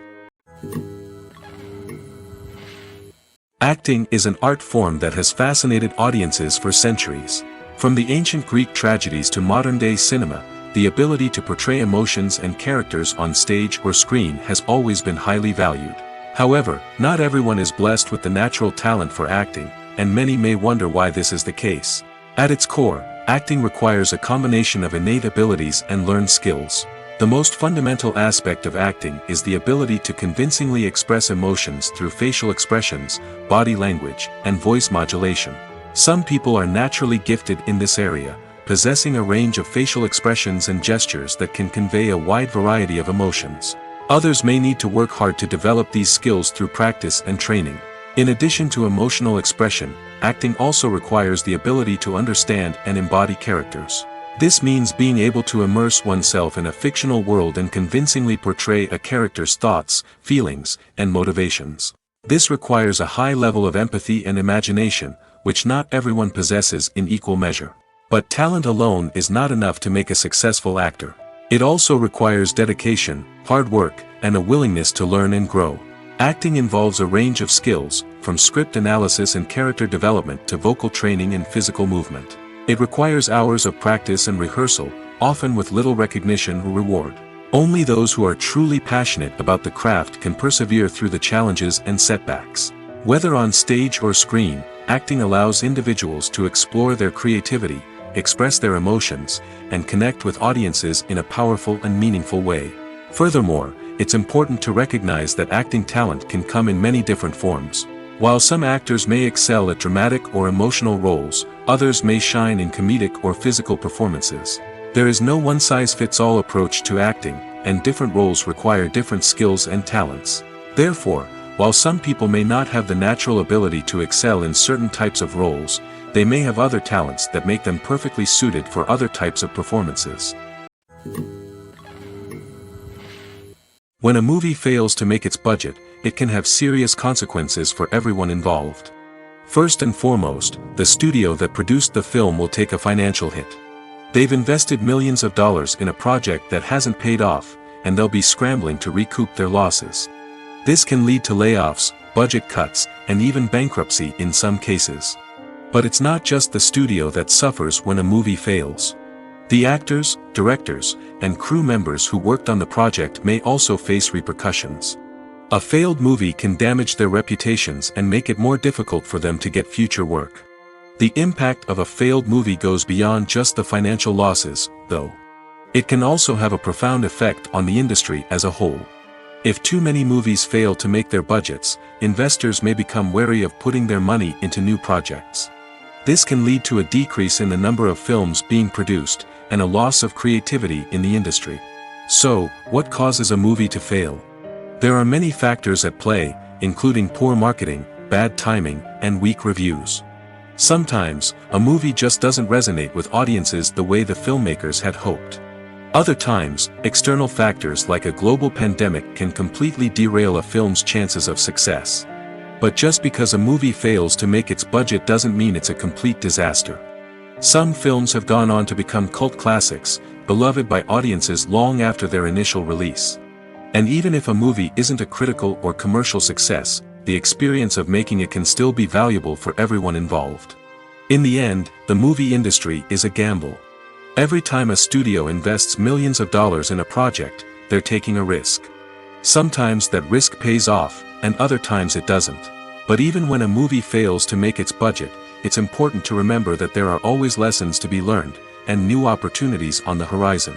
Acting is an art form that has fascinated audiences for centuries. From the ancient Greek tragedies to modern-day cinema, the ability to portray emotions and characters on stage or screen has always been highly valued. However, not everyone is blessed with the natural talent for acting, and many may wonder why this is the case. At its core, acting requires a combination of innate abilities and learned skills. The most fundamental aspect of acting is the ability to convincingly express emotions through facial expressions, body language, and voice modulation. Some people are naturally gifted in this area, possessing a range of facial expressions and gestures that can convey a wide variety of emotions. Others may need to work hard to develop these skills through practice and training. In addition to emotional expression, acting also requires the ability to understand and embody characters. This means being able to immerse oneself in a fictional world and convincingly portray a character's thoughts, feelings, and motivations. This requires a high level of empathy and imagination, which not everyone possesses in equal measure. But talent alone is not enough to make a successful actor. It also requires dedication, hard work, and a willingness to learn and grow. Acting involves a range of skills, from script analysis and character development to vocal training and physical movement. It requires hours of practice and rehearsal, often with little recognition or reward. Only those who are truly passionate about the craft can persevere through the challenges and setbacks. Whether on stage or screen, acting allows individuals to explore their creativity, express their emotions, and connect with audiences in a powerful and meaningful way. Furthermore, it's important to recognize that acting talent can come in many different forms. While some actors may excel at dramatic or emotional roles, others may shine in comedic or physical performances. There is no one-size-fits-all approach to acting, and different roles require different skills and talents. Therefore, while some people may not have the natural ability to excel in certain types of roles, they may have other talents that make them perfectly suited for other types of performances. When a movie fails to make its budget, it can have serious consequences for everyone involved. First and foremost, the studio that produced the film will take a financial hit. They've invested millions of dollars in a project that hasn't paid off, and they'll be scrambling to recoup their losses. This can lead to layoffs, budget cuts, and even bankruptcy in some cases. But it's not just the studio that suffers when a movie fails. The actors, directors, and crew members who worked on the project may also face repercussions. A failed movie can damage their reputations and make it more difficult for them to get future work. The impact of a failed movie goes beyond just the financial losses, though. It can also have a profound effect on the industry as a whole. If too many movies fail to make their budgets, investors may become wary of putting their money into new projects. This can lead to a decrease in the number of films being produced, and a loss of creativity in the industry. So, what causes a movie to fail? There are many factors at play, including poor marketing, bad timing, and weak reviews. Sometimes, a movie just doesn't resonate with audiences the way the filmmakers had hoped. Other times, external factors like a global pandemic can completely derail a film's chances of success. But just because a movie fails to make its budget doesn't mean it's a complete disaster. Some films have gone on to become cult classics, beloved by audiences long after their initial release. And even if a movie isn't a critical or commercial success, the experience of making it can still be valuable for everyone involved. In the end, the movie industry is a gamble. Every time a studio invests millions of dollars in a project, they're taking a risk. Sometimes that risk pays off, and other times it doesn't. But even when a movie fails to make its budget, it's important to remember that there are always lessons to be learned, and new opportunities on the horizon.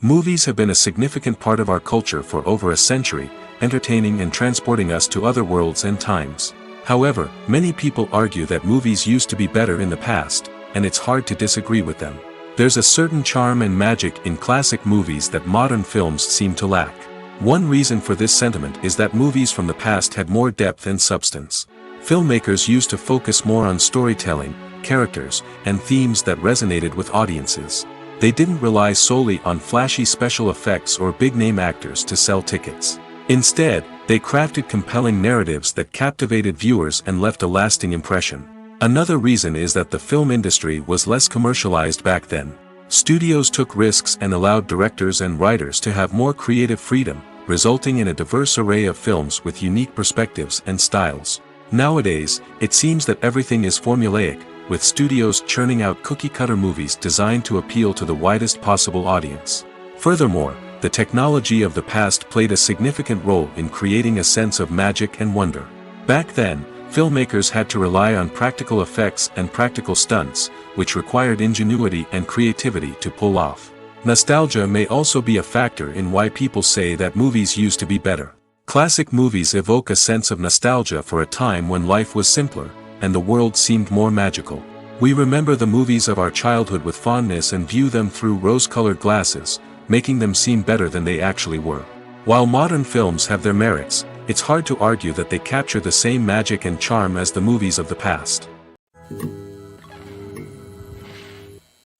Movies have been a significant part of our culture for over a century, entertaining and transporting us to other worlds and times. However, many people argue that movies used to be better in the past, and it's hard to disagree with them. There's a certain charm and magic in classic movies that modern films seem to lack. One reason for this sentiment is that movies from the past had more depth and substance. Filmmakers used to focus more on storytelling, characters, and themes that resonated with audiences. They didn't rely solely on flashy special effects or big-name actors to sell tickets. Instead, they crafted compelling narratives that captivated viewers and left a lasting impression. Another reason is that the film industry was less commercialized back then. Studios took risks and allowed directors and writers to have more creative freedom, resulting in a diverse array of films with unique perspectives and styles. Nowadays, it seems that everything is formulaic, with studios churning out cookie-cutter movies designed to appeal to the widest possible audience. Furthermore, the technology of the past played a significant role in creating a sense of magic and wonder. Back then, filmmakers had to rely on practical effects and practical stunts, which required ingenuity and creativity to pull off. Nostalgia may also be a factor in why people say that movies used to be better. Classic movies evoke a sense of nostalgia for a time when life was simpler, and the world seemed more magical. We remember the movies of our childhood with fondness and view them through rose-colored glasses, making them seem better than they actually were. While modern films have their merits, it's hard to argue that they capture the same magic and charm as the movies of the past.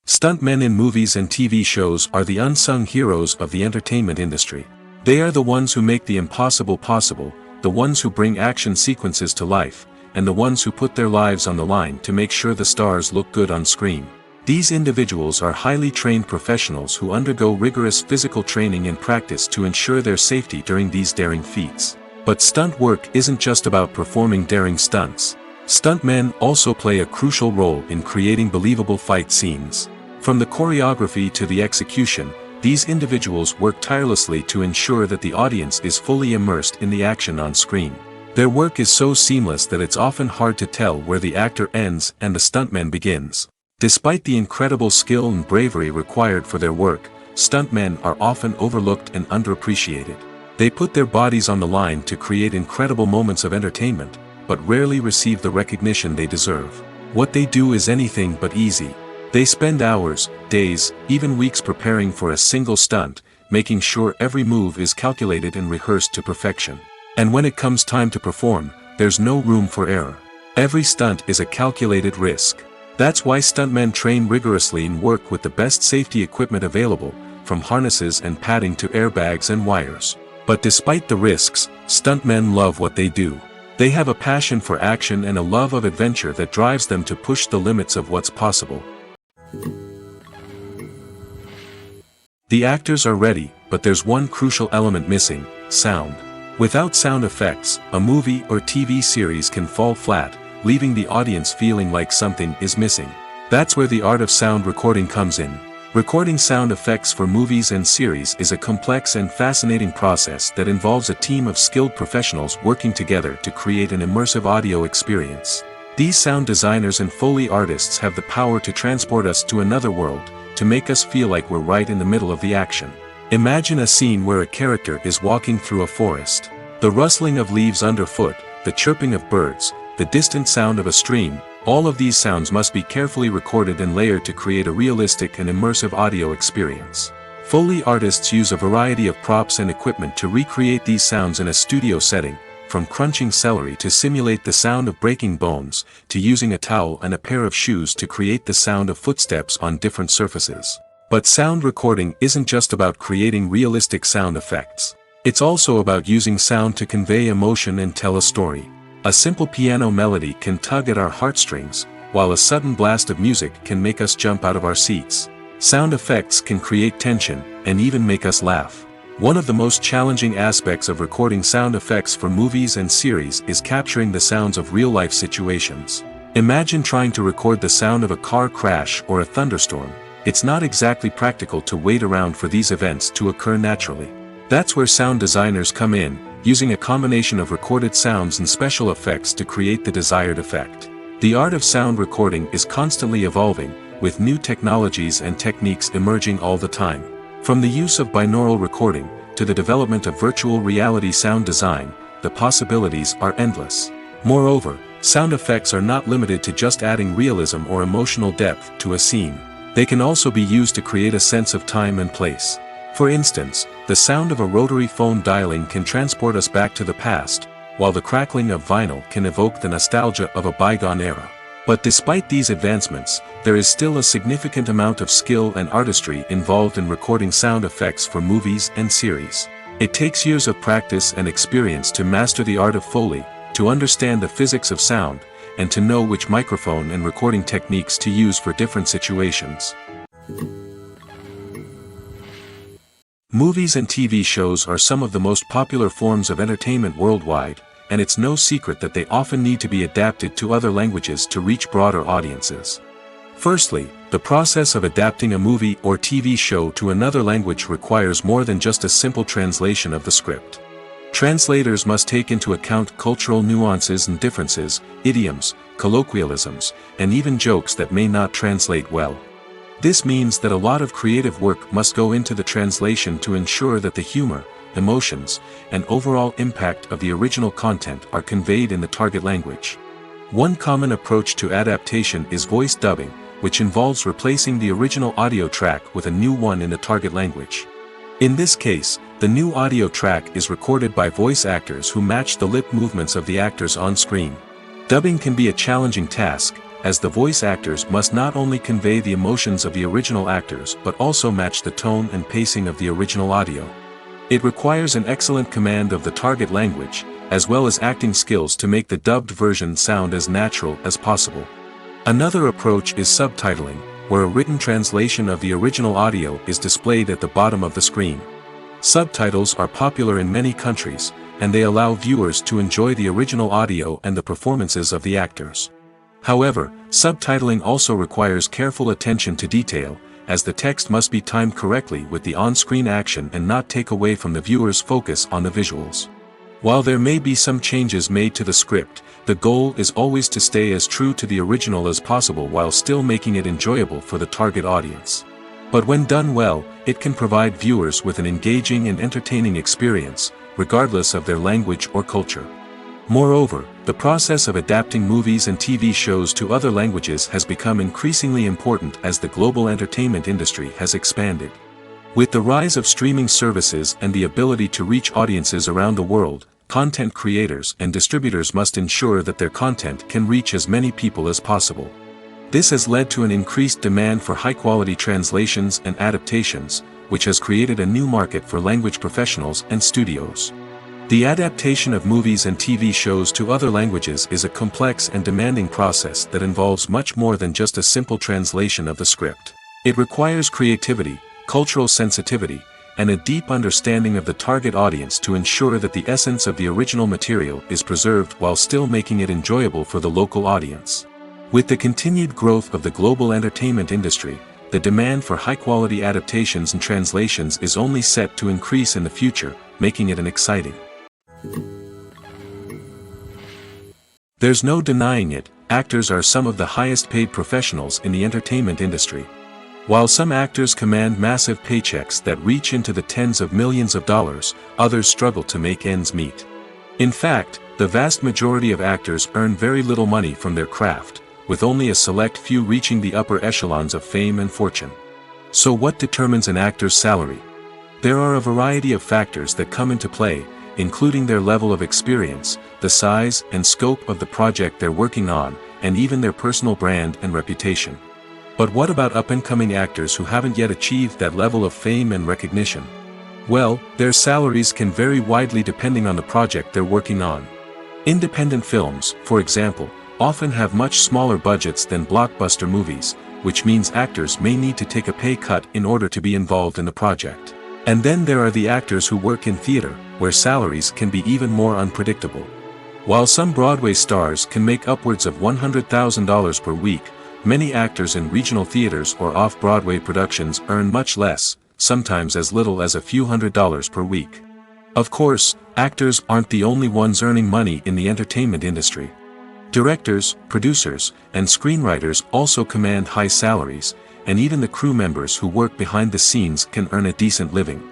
Stuntmen in movies and TV shows are the unsung heroes of the entertainment industry. They are the ones who make the impossible possible, the ones who bring action sequences to life, and the ones who put their lives on the line to make sure the stars look good on screen. These individuals are highly trained professionals who undergo rigorous physical training and practice to ensure their safety during these daring feats. But stunt work isn't just about performing daring stunts. Stuntmen also play a crucial role in creating believable fight scenes. From the choreography to the execution, these individuals work tirelessly to ensure that the audience is fully immersed in the action on screen. Their work is so seamless that it's often hard to tell where the actor ends and the stuntman begins. Despite the incredible skill and bravery required for their work, stuntmen are often overlooked and underappreciated. They put their bodies on the line to create incredible moments of entertainment, but rarely receive the recognition they deserve. What they do is anything but easy. They spend hours, days, even weeks preparing for a single stunt, making sure every move is calculated and rehearsed to perfection. And when it comes time to perform, there's no room for error. Every stunt is a calculated risk. That's why stuntmen train rigorously and work with the best safety equipment available, from harnesses and padding to airbags and wires. But despite the risks, stuntmen love what they do. They have a passion for action and a love of adventure that drives them to push the limits of what's possible. The actors are ready, but there's one crucial element missing: sound. Without sound effects, a movie or TV series can fall flat, leaving the audience feeling like something is missing. That's where the art of sound recording comes in. Recording sound effects for movies and series is a complex and fascinating process that involves a team of skilled professionals working together to create an immersive audio experience. These sound designers and Foley artists have the power to transport us to another world, to make us feel like we're right in the middle of the action. Imagine a scene where a character is walking through a forest. The rustling of leaves underfoot, the chirping of birds, the distant sound of a stream, all of these sounds must be carefully recorded and layered to create a realistic and immersive audio experience. Foley artists use a variety of props and equipment to recreate these sounds in a studio setting, from crunching celery to simulate the sound of breaking bones, to using a towel and a pair of shoes to create the sound of footsteps on different surfaces. But sound recording isn't just about creating realistic sound effects. It's also about using sound to convey emotion and tell a story. A simple piano melody can tug at our heartstrings, while a sudden blast of music can make us jump out of our seats. Sound effects can create tension, and even make us laugh. One of the most challenging aspects of recording sound effects for movies and series is capturing the sounds of real-life situations. Imagine trying to record the sound of a car crash or a thunderstorm. It's not exactly practical to wait around for these events to occur naturally. That's where sound designers come in, using a combination of recorded sounds and special effects to create the desired effect. The art of sound recording is constantly evolving, with new technologies and techniques emerging all the time. From the use of binaural recording, to the development of virtual reality sound design, the possibilities are endless. Moreover, sound effects are not limited to just adding realism or emotional depth to a scene. They can also be used to create a sense of time and place. For instance, the sound of a rotary phone dialing can transport us back to the past, while the crackling of vinyl can evoke the nostalgia of a bygone era. But despite these advancements, there is still a significant amount of skill and artistry involved in recording sound effects for movies and series. It takes years of practice and experience to master the art of Foley, to understand the physics of sound, and to know which microphone and recording techniques to use for different situations. Movies and TV shows are some of the most popular forms of entertainment worldwide, and it's no secret that they often need to be adapted to other languages to reach broader audiences. Firstly, the process of adapting a movie or TV show to another language requires more than just a simple translation of the script. Translators must take into account cultural nuances and differences, idioms, colloquialisms, and even jokes that may not translate well. This means that a lot of creative work must go into the translation to ensure that the humor, emotions, and overall impact of the original content are conveyed in the target language. One common approach to adaptation is voice dubbing, which involves replacing the original audio track with a new one in the target language. In this case, the new audio track is recorded by voice actors who match the lip movements of the actors on screen. Dubbing can be a challenging task, as the voice actors must not only convey the emotions of the original actors but also match the tone and pacing of the original audio. It requires an excellent command of the target language, as well as acting skills to make the dubbed version sound as natural as possible. Another approach is subtitling, where a written translation of the original audio is displayed at the bottom of the screen. Subtitles are popular in many countries, and they allow viewers to enjoy the original audio and the performances of the actors. However, subtitling also requires careful attention to detail, as the text must be timed correctly with the on-screen action and not take away from the viewer's focus on the visuals. While there may be some changes made to the script, the goal is always to stay as true to the original as possible while still making it enjoyable for the target audience. But when done well, it can provide viewers with an engaging and entertaining experience, regardless of their language or culture. Moreover, the process of adapting movies and TV shows to other languages has become increasingly important as the global entertainment industry has expanded. With the rise of streaming services and the ability to reach audiences around the world, content creators and distributors must ensure that their content can reach as many people as possible. This has led to an increased demand for high-quality translations and adaptations, which has created a new market for language professionals and studios. The adaptation of movies and TV shows to other languages is a complex and demanding process that involves much more than just a simple translation of the script. It requires creativity, cultural sensitivity, and a deep understanding of the target audience to ensure that the essence of the original material is preserved while still making it enjoyable for the local audience. With the continued growth of the global entertainment industry, the demand for high-quality adaptations and translations is only set to increase in the future, making it an exciting. There's no denying it, actors are some of the highest-paid professionals in the entertainment industry. While some actors command massive paychecks that reach into the tens of millions of dollars, others struggle to make ends meet. In fact, the vast majority of actors earn very little money from their craft, with only a select few reaching the upper echelons of fame and fortune. So what determines an actor's salary? There are a variety of factors that come into play, including their level of experience, the size and scope of the project they're working on, and even their personal brand and reputation. But what about up-and-coming actors who haven't yet achieved that level of fame and recognition? Well, their salaries can vary widely depending on the project they're working on. Independent films, for example, often have much smaller budgets than blockbuster movies, which means actors may need to take a pay cut in order to be involved in the project. And then there are the actors who work in theater, where salaries can be even more unpredictable. While some Broadway stars can make upwards of $100,000 per week, many actors in regional theaters or off-Broadway productions earn much less, sometimes as little as a few $100s per week. Of course, actors aren't the only ones earning money in the entertainment industry. Directors, producers, and screenwriters also command high salaries, and even the crew members who work behind the scenes can earn a decent living.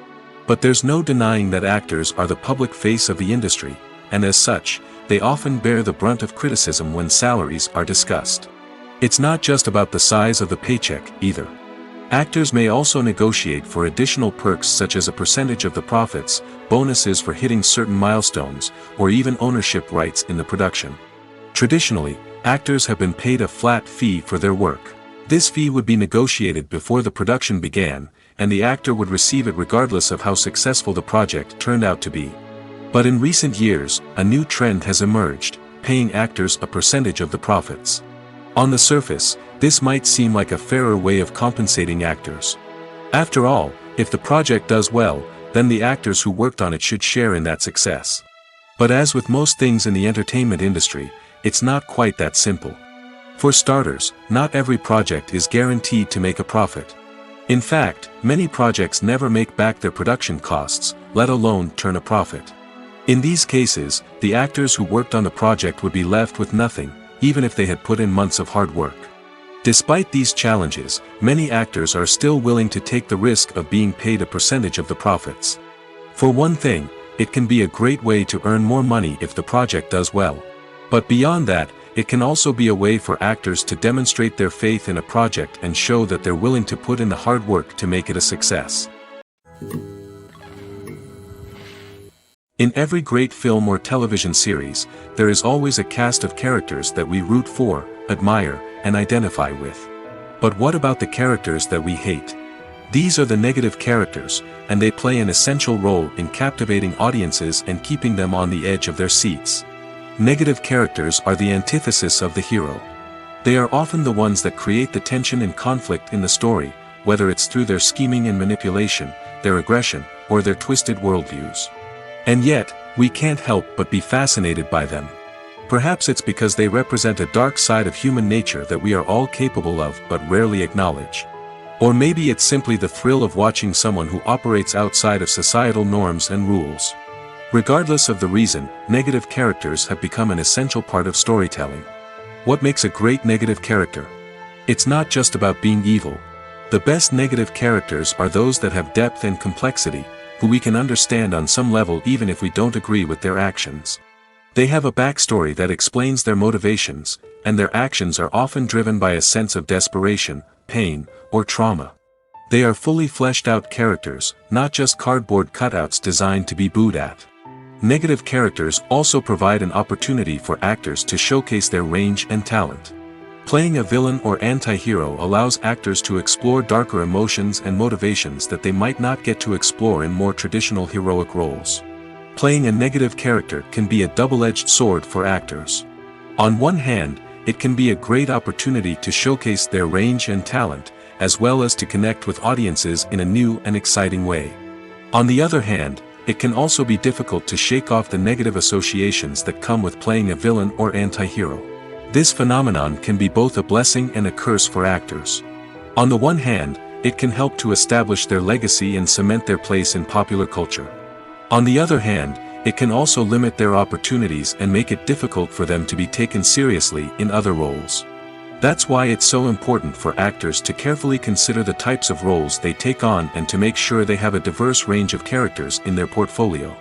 But there's no denying that actors are the public face of the industry, and as such, they often bear the brunt of criticism when salaries are discussed. It's not just about the size of the paycheck, either. Actors may also negotiate for additional perks such as a percentage of the profits, bonuses for hitting certain milestones, or even ownership rights in the production. Traditionally, actors have been paid a flat fee for their work. This fee would be negotiated before the production began, and the actor would receive it regardless of how successful the project turned out to be. But in recent years, a new trend has emerged, paying actors a percentage of the profits. On the surface, this might seem like a fairer way of compensating actors. After all, if the project does well, then the actors who worked on it should share in that success. But as with most things in the entertainment industry, it's not quite that simple. For starters, not every project is guaranteed to make a profit. In fact, many projects never make back their production costs, let alone turn a profit. In these cases, the actors who worked on the project would be left with nothing, even if they had put in months of hard work. Despite these challenges, many actors are still willing to take the risk of being paid a percentage of the profits. For one thing, it can be a great way to earn more money if the project does well. But beyond that, it can also be a way for actors to demonstrate their faith in a project and show that they're willing to put in the hard work to make it a success. In every great film or television series, there is always a cast of characters that we root for, admire, and identify with. But what about the characters that we hate? These are the negative characters, and they play an essential role in captivating audiences and keeping them on the edge of their seats. Negative characters are the antithesis of the hero. They are often the ones that create the tension and conflict in the story, whether it's through their scheming and manipulation, their aggression, or their twisted worldviews. And yet, we can't help but be fascinated by them. Perhaps it's because they represent a dark side of human nature that we are all capable of but rarely acknowledge. Or maybe it's simply the thrill of watching someone who operates outside of societal norms and rules. Regardless of the reason, negative characters have become an essential part of storytelling. What makes a great negative character? It's not just about being evil. The best negative characters are those that have depth and complexity, who we can understand on some level even if we don't agree with their actions. They have a backstory that explains their motivations, and their actions are often driven by a sense of desperation, pain, or trauma. They are fully fleshed out characters, not just cardboard cutouts designed to be booed at. Negative characters also provide an opportunity for actors to showcase their range and talent. Playing a villain or anti-hero allows actors to explore darker emotions and motivations that they might not get to explore in more traditional heroic roles. playing a negative character can be a double-edged sword for actors. On one hand, it can be a great opportunity to showcase their range and talent, as well as to connect with audiences in a new and exciting way. On the other hand, it can also be difficult to shake off the negative associations that come with playing a villain or anti-hero. This phenomenon can be both a blessing and a curse for actors. On the one hand, it can help to establish their legacy and cement their place in popular culture. On the other hand, it can also limit their opportunities and make it difficult for them to be taken seriously in other roles. That's why it's so important for actors to carefully consider the types of roles they take on and to make sure they have a diverse range of characters in their portfolio.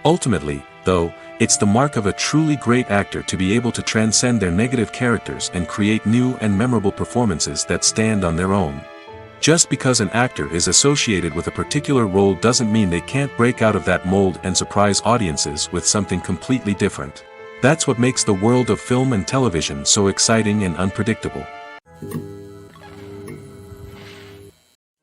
Ultimately, though, it's the mark of a truly great actor to be able to transcend their negative characters and create new and memorable performances that stand on their own. Just because an actor is associated with a particular role doesn't mean they can't break out of that mold and surprise audiences with something completely different. That's what makes the world of film and television so exciting and unpredictable.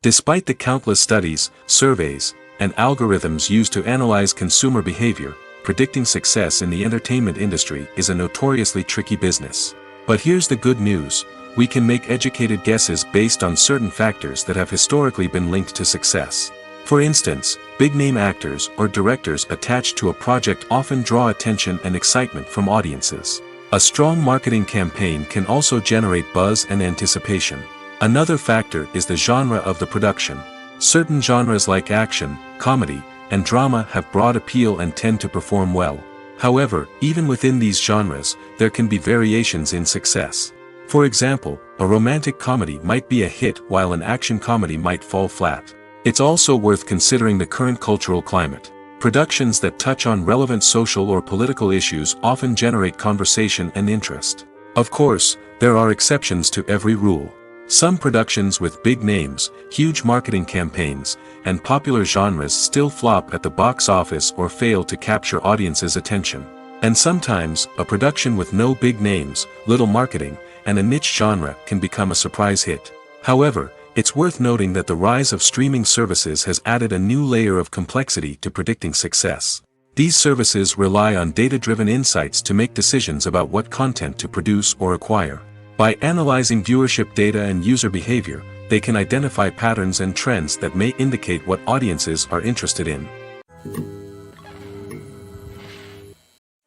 Despite the countless studies, surveys, and algorithms used to analyze consumer behavior, predicting success in the entertainment industry is a notoriously tricky business. But here's the good news: we can make educated guesses based on certain factors that have historically been linked to success. For instance, big-name actors or directors attached to a project often draw attention and excitement from audiences. A strong marketing campaign can also generate buzz and anticipation. Another factor is the genre of the production. Certain genres like action, comedy, and drama have broad appeal and tend to perform well. However, even within these genres, there can be variations in success. For example, a romantic comedy might be a hit while an action comedy might fall flat. It's also worth considering the current cultural climate. Productions that touch on relevant social or political issues often generate conversation and interest. Of course, there are exceptions to every rule. Some productions with big names, huge marketing campaigns, and popular genres still flop at the box office or fail to capture audiences' attention. And sometimes, a production with no big names, little marketing, and a niche genre can become a surprise hit. However, it's worth noting that the rise of streaming services has added a new layer of complexity to predicting success. These services rely on data-driven insights to make decisions about what content to produce or acquire. By analyzing viewership data and user behavior, they can identify patterns and trends that may indicate what audiences are interested in.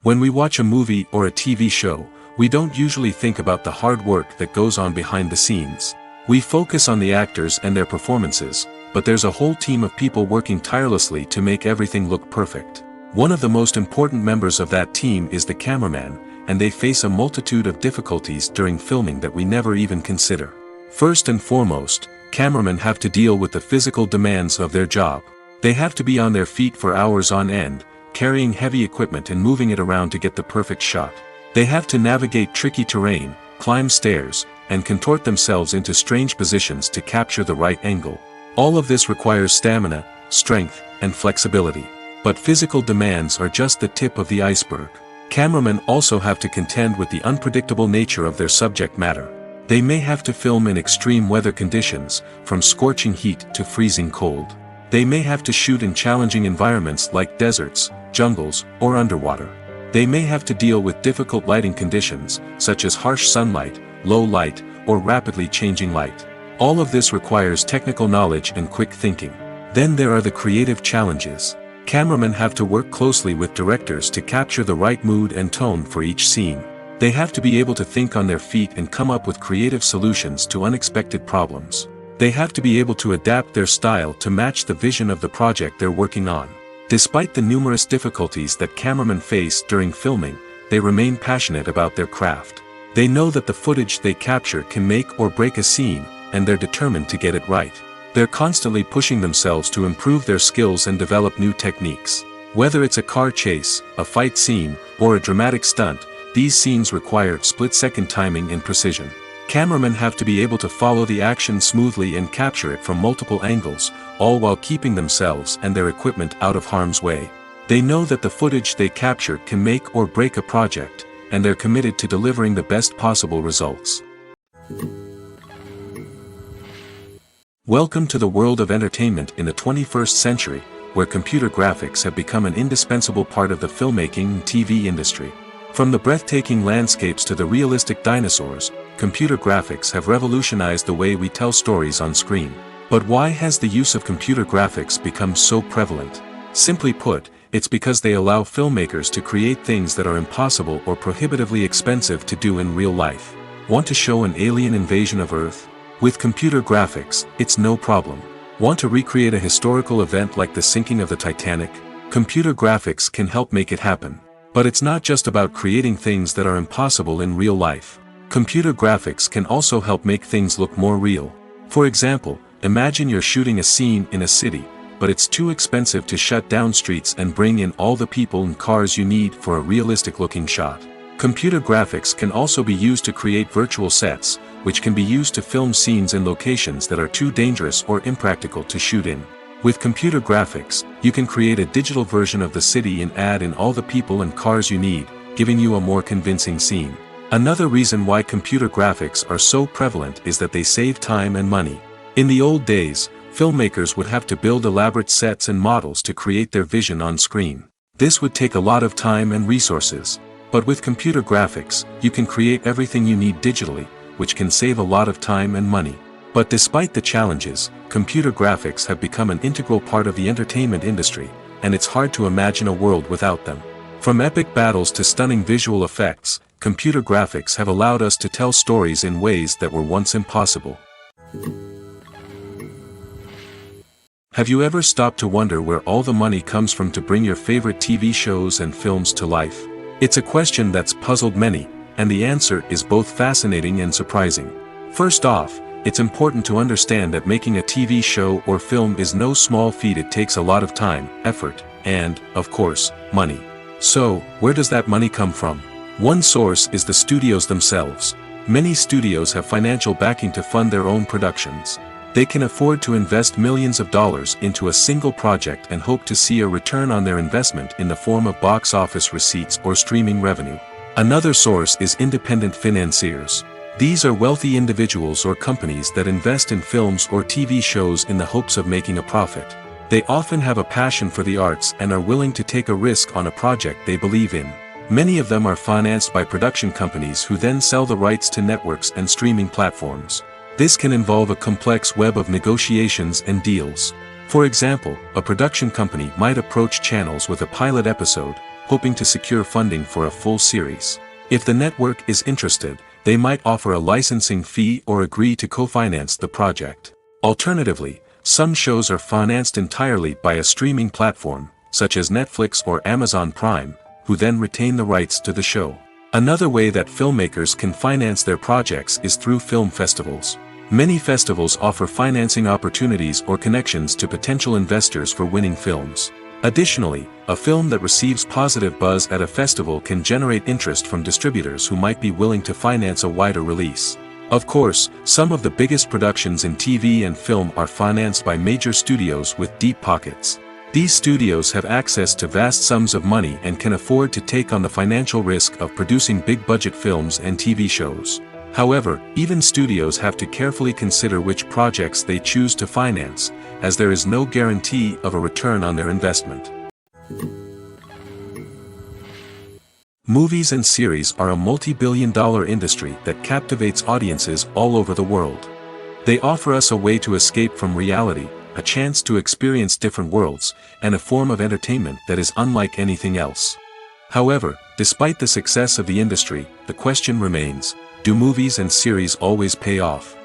When we watch a movie or a TV show, we don't usually think about the hard work that goes on behind the scenes. We focus on the actors and their performances, but there's a whole team of people working tirelessly to make everything look perfect. One of the most important members of that team is the cameraman, and they face a multitude of difficulties during filming that we never even consider. First and foremost, cameramen have to deal with the physical demands of their job. They have to be on their feet for hours on end, carrying heavy equipment and moving it around to get the perfect shot. They have to navigate tricky terrain, climb stairs, and contort themselves into strange positions to capture the right angle. All of this requires stamina, strength, and flexibility. But physical demands are just the tip of the iceberg. Cameramen also have to contend with the unpredictable nature of their subject matter. They may have to film in extreme weather conditions, from scorching heat to freezing cold. They may have to shoot in challenging environments like deserts, jungles, or underwater. They may have to deal with difficult lighting conditions, such as harsh sunlight, low light, or rapidly changing light. All of this requires technical knowledge and quick thinking. Then there are the creative challenges. Cameramen have to work closely with directors to capture the right mood and tone for each scene. They have to be able to think on their feet and come up with creative solutions to unexpected problems. They have to be able to adapt their style to match the vision of the project they're working on. Despite the numerous difficulties that cameramen face during filming, they remain passionate about their craft. They know that the footage they capture can make or break a scene, and they're determined to get it right. They're constantly pushing themselves to improve their skills and develop new techniques. Whether it's a car chase, a fight scene, or a dramatic stunt, these scenes require split-second timing and precision. Cameramen have to be able to follow the action smoothly and capture it from multiple angles, all while keeping themselves and their equipment out of harm's way. They know that the footage they capture can make or break a project, and they're committed to delivering the best possible results. Welcome to the world of entertainment in the 21st century, where computer graphics have become an indispensable part of the filmmaking and TV industry. From the breathtaking landscapes to the realistic dinosaurs, computer graphics have revolutionized the way we tell stories on screen. But why has the use of computer graphics become so prevalent? Simply put, it's because they allow filmmakers to create things that are impossible or prohibitively expensive to do in real life. Want to show an alien invasion of Earth? With computer graphics, it's no problem. Want to recreate a historical event like the sinking of the Titanic? Computer graphics can help make it happen. But it's not just about creating things that are impossible in real life. Computer graphics can also help make things look more real. For example, imagine you're shooting a scene in a city, but it's too expensive to shut down streets and bring in all the people and cars you need for a realistic-looking shot. Computer graphics can also be used to create virtual sets, which can be used to film scenes in locations that are too dangerous or impractical to shoot in. With computer graphics, you can create a digital version of the city and add in all the people and cars you need, giving you a more convincing scene. Another reason why computer graphics are so prevalent is that they save time and money. In the old days, filmmakers would have to build elaborate sets and models to create their vision on screen. This would take a lot of time and resources. But with computer graphics, you can create everything you need digitally, which can save a lot of time and money. But despite the challenges, computer graphics have become an integral part of the entertainment industry, and it's hard to imagine a world without them. From epic battles to stunning visual effects, computer graphics have allowed us to tell stories in ways that were once impossible. Have you ever stopped to wonder where all the money comes from to bring your favorite TV shows and films to life? It's a question that's puzzled many, and the answer is both fascinating and surprising. First off, it's important to understand that making a TV show or film is no small feat. It takes a lot of time, effort, and, of course, money. So, where does that money come from? One source is the studios themselves. Many studios have financial backing to fund their own productions. They can afford to invest millions of dollars into a single project and hope to see a return on their investment in the form of box office receipts or streaming revenue. Another source is independent financiers. These are wealthy individuals or companies that invest in films or TV shows in the hopes of making a profit. They often have a passion for the arts and are willing to take a risk on a project they believe in. Many of them are financed by production companies who then sell the rights to networks and streaming platforms. This can involve a complex web of negotiations and deals. For example, a production company might approach channels with a pilot episode, hoping to secure funding for a full series. If the network is interested, they might offer a licensing fee or agree to co-finance the project. Alternatively, some shows are financed entirely by a streaming platform, such as Netflix or Amazon Prime, who then retain the rights to the show. Another way that filmmakers can finance their projects is through film festivals. Many festivals offer financing opportunities or connections to potential investors for winning films. Additionally, a film that receives positive buzz at a festival can generate interest from distributors who might be willing to finance a wider release. Of course, some of the biggest productions in TV and film are financed by major studios with deep pockets. These studios have access to vast sums of money and can afford to take on the financial risk of producing big-budget films and TV shows. However, even studios have to carefully consider which projects they choose to finance, as there is no guarantee of a return on their investment. Movies and series are a multi-billion-dollar industry that captivates audiences all over the world. They offer us a way to escape from reality, a chance to experience different worlds, and a form of entertainment that is unlike anything else. However, despite the success of the industry, the question remains, do movies and series always pay off?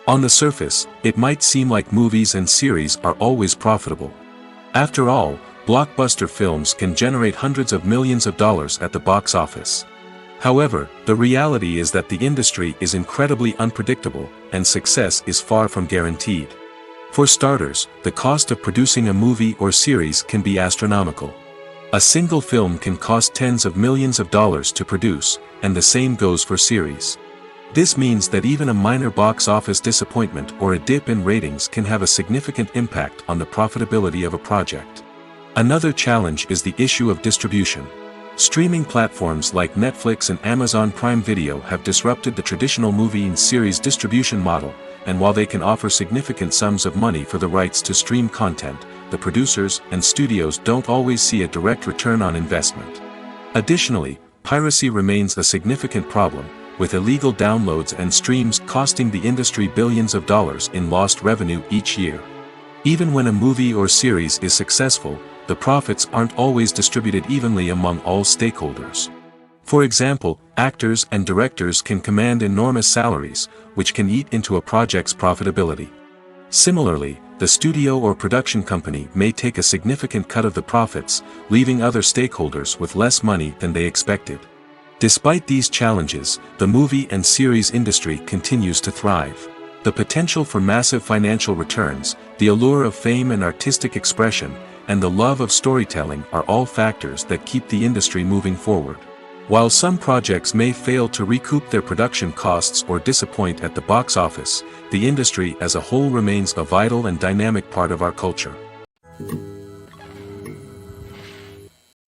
On the surface, it might seem like movies and series are always profitable. After all, blockbuster films can generate hundreds of millions of dollars at the box office. However, the reality is that the industry is incredibly unpredictable, and success is far from guaranteed. For starters, the cost of producing a movie or series can be astronomical. A single film can cost tens of millions of dollars to produce, and the same goes for series. This means that even a minor box office disappointment or a dip in ratings can have a significant impact on the profitability of a project. Another challenge is the issue of distribution. Streaming platforms like Netflix and Amazon Prime Video have disrupted the traditional movie and series distribution model, and while they can offer significant sums of money for the rights to stream content, the producers and studios don't always see a direct return on investment. Additionally, piracy remains a significant problem, with illegal downloads and streams costing the industry billions of dollars in lost revenue each year. Even when a movie or series is successful, the profits aren't always distributed evenly among all stakeholders. For example, actors and directors can command enormous salaries, which can eat into a project's profitability. Similarly, the studio or production company may take a significant cut of the profits, leaving other stakeholders with less money than they expected. Despite these challenges, the movie and series industry continues to thrive. The potential for massive financial returns, the allure of fame and artistic expression, and the love of storytelling are all factors that keep the industry moving forward. While some projects may fail to recoup their production costs or disappoint at the box office, the industry as a whole remains a vital and dynamic part of our culture.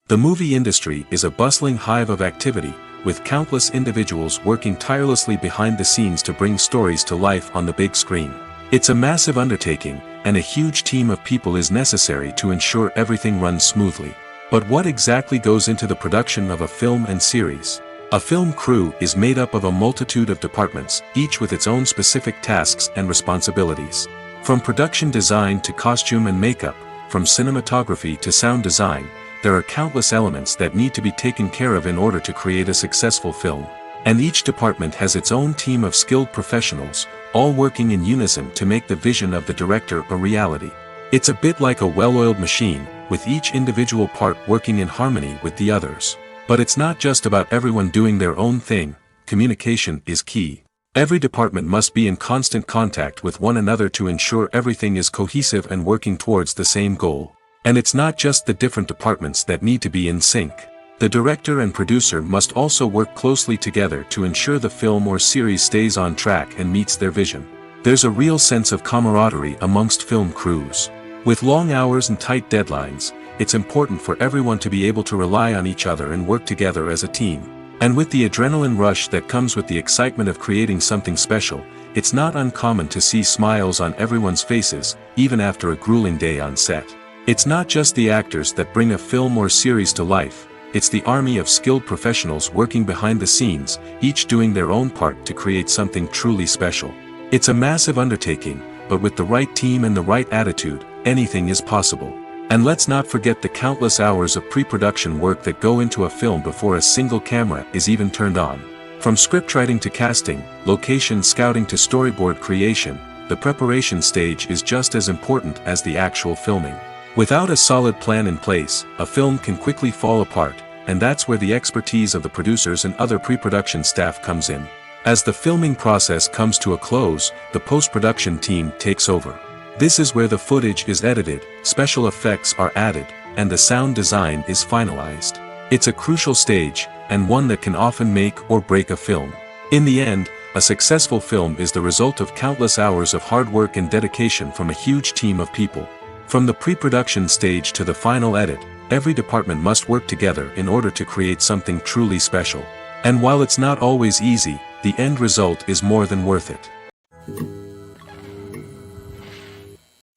The movie industry is a bustling hive of activity, with countless individuals working tirelessly behind the scenes to bring stories to life on the big screen. It's a massive undertaking, and a huge team of people is necessary to ensure everything runs smoothly. But what exactly goes into the production of a film and series? A film crew is made up of a multitude of departments, each with its own specific tasks and responsibilities. From production design to costume and makeup, from cinematography to sound design, there are countless elements that need to be taken care of in order to create a successful film. And each department has its own team of skilled professionals, all working in unison to make the vision of the director a reality. It's a bit like a well-oiled machine, with each individual part working in harmony with the others. But it's not just about everyone doing their own thing. Communication is key. Every department must be in constant contact with one another to ensure everything is cohesive and working towards the same goal. And it's not just the different departments that need to be in sync. The director and producer must also work closely together to ensure the film or series stays on track and meets their vision. There's a real sense of camaraderie amongst film crews. With long hours and tight deadlines, it's important for everyone to be able to rely on each other and work together as a team. And with the adrenaline rush that comes with the excitement of creating something special, it's not uncommon to see smiles on everyone's faces, even after a grueling day on set. It's not just the actors that bring a film or series to life, it's the army of skilled professionals working behind the scenes, each doing their own part to create something truly special. It's a massive undertaking, but with the right team and the right attitude, anything is possible. And let's not forget the countless hours of pre-production work that go into a film before a single camera is even turned on. From scriptwriting to casting, location scouting to storyboard creation, the preparation stage is just as important as the actual filming. Without a solid plan in place, a film can quickly fall apart, and that's where the expertise of the producers and other pre-production staff comes in. As the filming process comes to a close, the post-production team takes over. This is where the footage is edited, special effects are added, and the sound design is finalized. It's a crucial stage, and one that can often make or break a film. In the end, a successful film is the result of countless hours of hard work and dedication from a huge team of people. From the pre-production stage to the final edit, every department must work together in order to create something truly special. And while it's not always easy, the end result is more than worth it.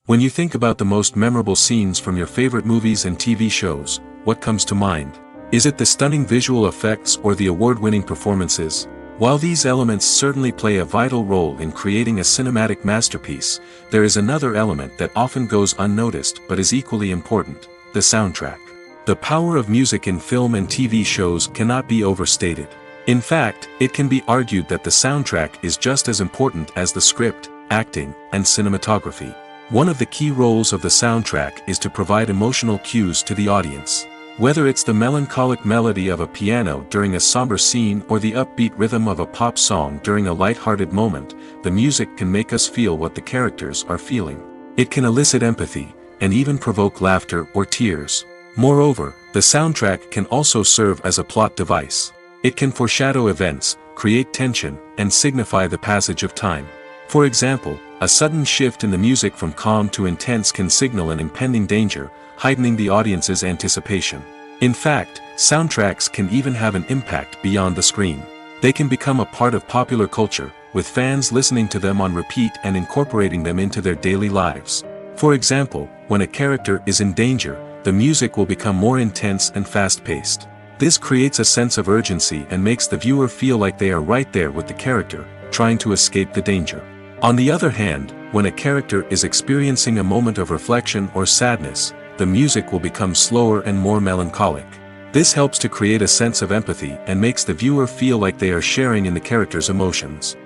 When you think about the most memorable scenes from your favorite movies and TV shows, what comes to mind? Is it the stunning visual effects or the award-winning performances? While these elements certainly play a vital role in creating a cinematic masterpiece, there is another element that often goes unnoticed but is equally important: the soundtrack. The power of music in film and TV shows cannot be overstated. In fact, it can be argued that the soundtrack is just as important as the script, acting, and cinematography. One of the key roles of the soundtrack is to provide emotional cues to the audience. Whether it's the melancholic melody of a piano during a somber scene or the upbeat rhythm of a pop song during a light-hearted moment, the music can make us feel what the characters are feeling. It can elicit empathy, and even provoke laughter or tears. Moreover, the soundtrack can also serve as a plot device. It can foreshadow events, create tension, and signify the passage of time. For example, a sudden shift in the music from calm to intense can signal an impending danger, heightening the audience's anticipation. In fact, soundtracks can even have an impact beyond the screen. They can become a part of popular culture, with fans listening to them on repeat and incorporating them into their daily lives. For example, when a character is in danger, the music will become more intense and fast-paced. This creates a sense of urgency and makes the viewer feel like they are right there with the character, trying to escape the danger. On the other hand, when a character is experiencing a moment of reflection or sadness, the music will become slower and more melancholic. This helps to create a sense of empathy and makes the viewer feel like they are sharing in the character's emotions.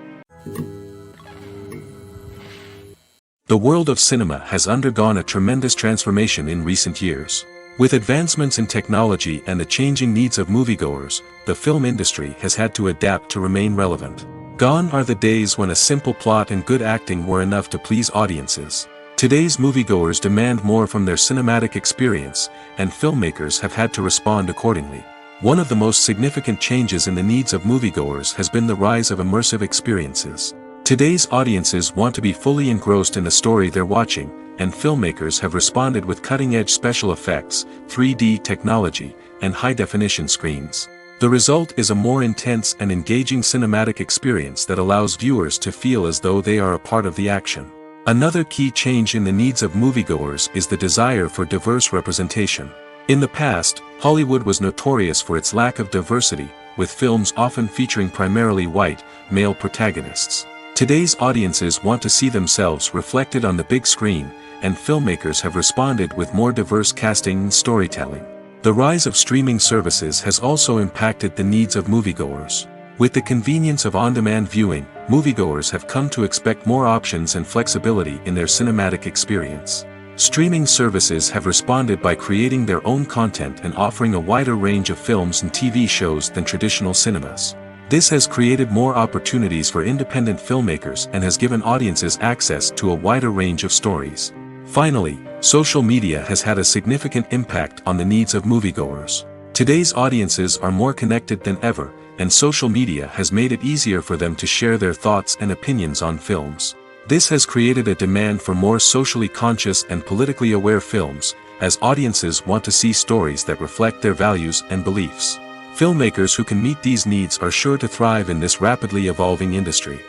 The world of cinema has undergone a tremendous transformation in recent years. With advancements in technology and the changing needs of moviegoers, the film industry has had to adapt to remain relevant. Gone are the days when a simple plot and good acting were enough to please audiences. Today's moviegoers demand more from their cinematic experience, and filmmakers have had to respond accordingly. One of the most significant changes in the needs of moviegoers has been the rise of immersive experiences. Today's audiences want to be fully engrossed in the story they're watching, and filmmakers have responded with cutting-edge special effects, 3D technology, and high-definition screens. The result is a more intense and engaging cinematic experience that allows viewers to feel as though they are a part of the action. Another key change in the needs of moviegoers is the desire for diverse representation. In the past, Hollywood was notorious for its lack of diversity, with films often featuring primarily white, male protagonists. Today's audiences want to see themselves reflected on the big screen, and filmmakers have responded with more diverse casting and storytelling. The rise of streaming services has also impacted the needs of moviegoers. With the convenience of on-demand viewing, moviegoers have come to expect more options and flexibility in their cinematic experience. Streaming services have responded by creating their own content and offering a wider range of films and TV shows than traditional cinemas. This has created more opportunities for independent filmmakers and has given audiences access to a wider range of stories. Finally, social media has had a significant impact on the needs of moviegoers. Today's audiences are more connected than ever, and social media has made it easier for them to share their thoughts and opinions on films. This has created a demand for more socially conscious and politically aware films, as audiences want to see stories that reflect their values and beliefs. Filmmakers who can meet these needs are sure to thrive in this rapidly evolving industry.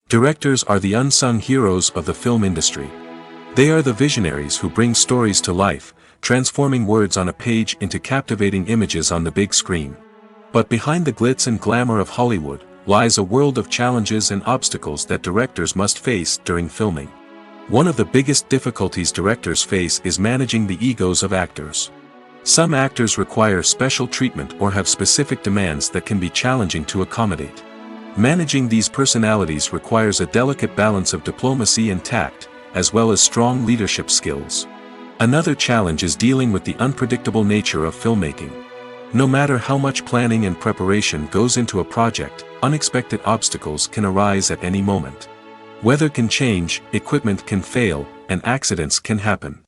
Directors are the unsung heroes of the film industry. They are the visionaries who bring stories to life, transforming words on a page into captivating images on the big screen. But behind the glitz and glamour of Hollywood lies a world of challenges and obstacles that directors must face during filming. One of the biggest difficulties directors face is managing the egos of actors. Some actors require special treatment or have specific demands that can be challenging to accommodate. Managing these personalities requires a delicate balance of diplomacy and tact, as well as strong leadership skills. Another challenge is dealing with the unpredictable nature of filmmaking. No matter how much planning and preparation goes into a project, unexpected obstacles can arise at any moment. Weather can change, equipment can fail, and accidents can happen.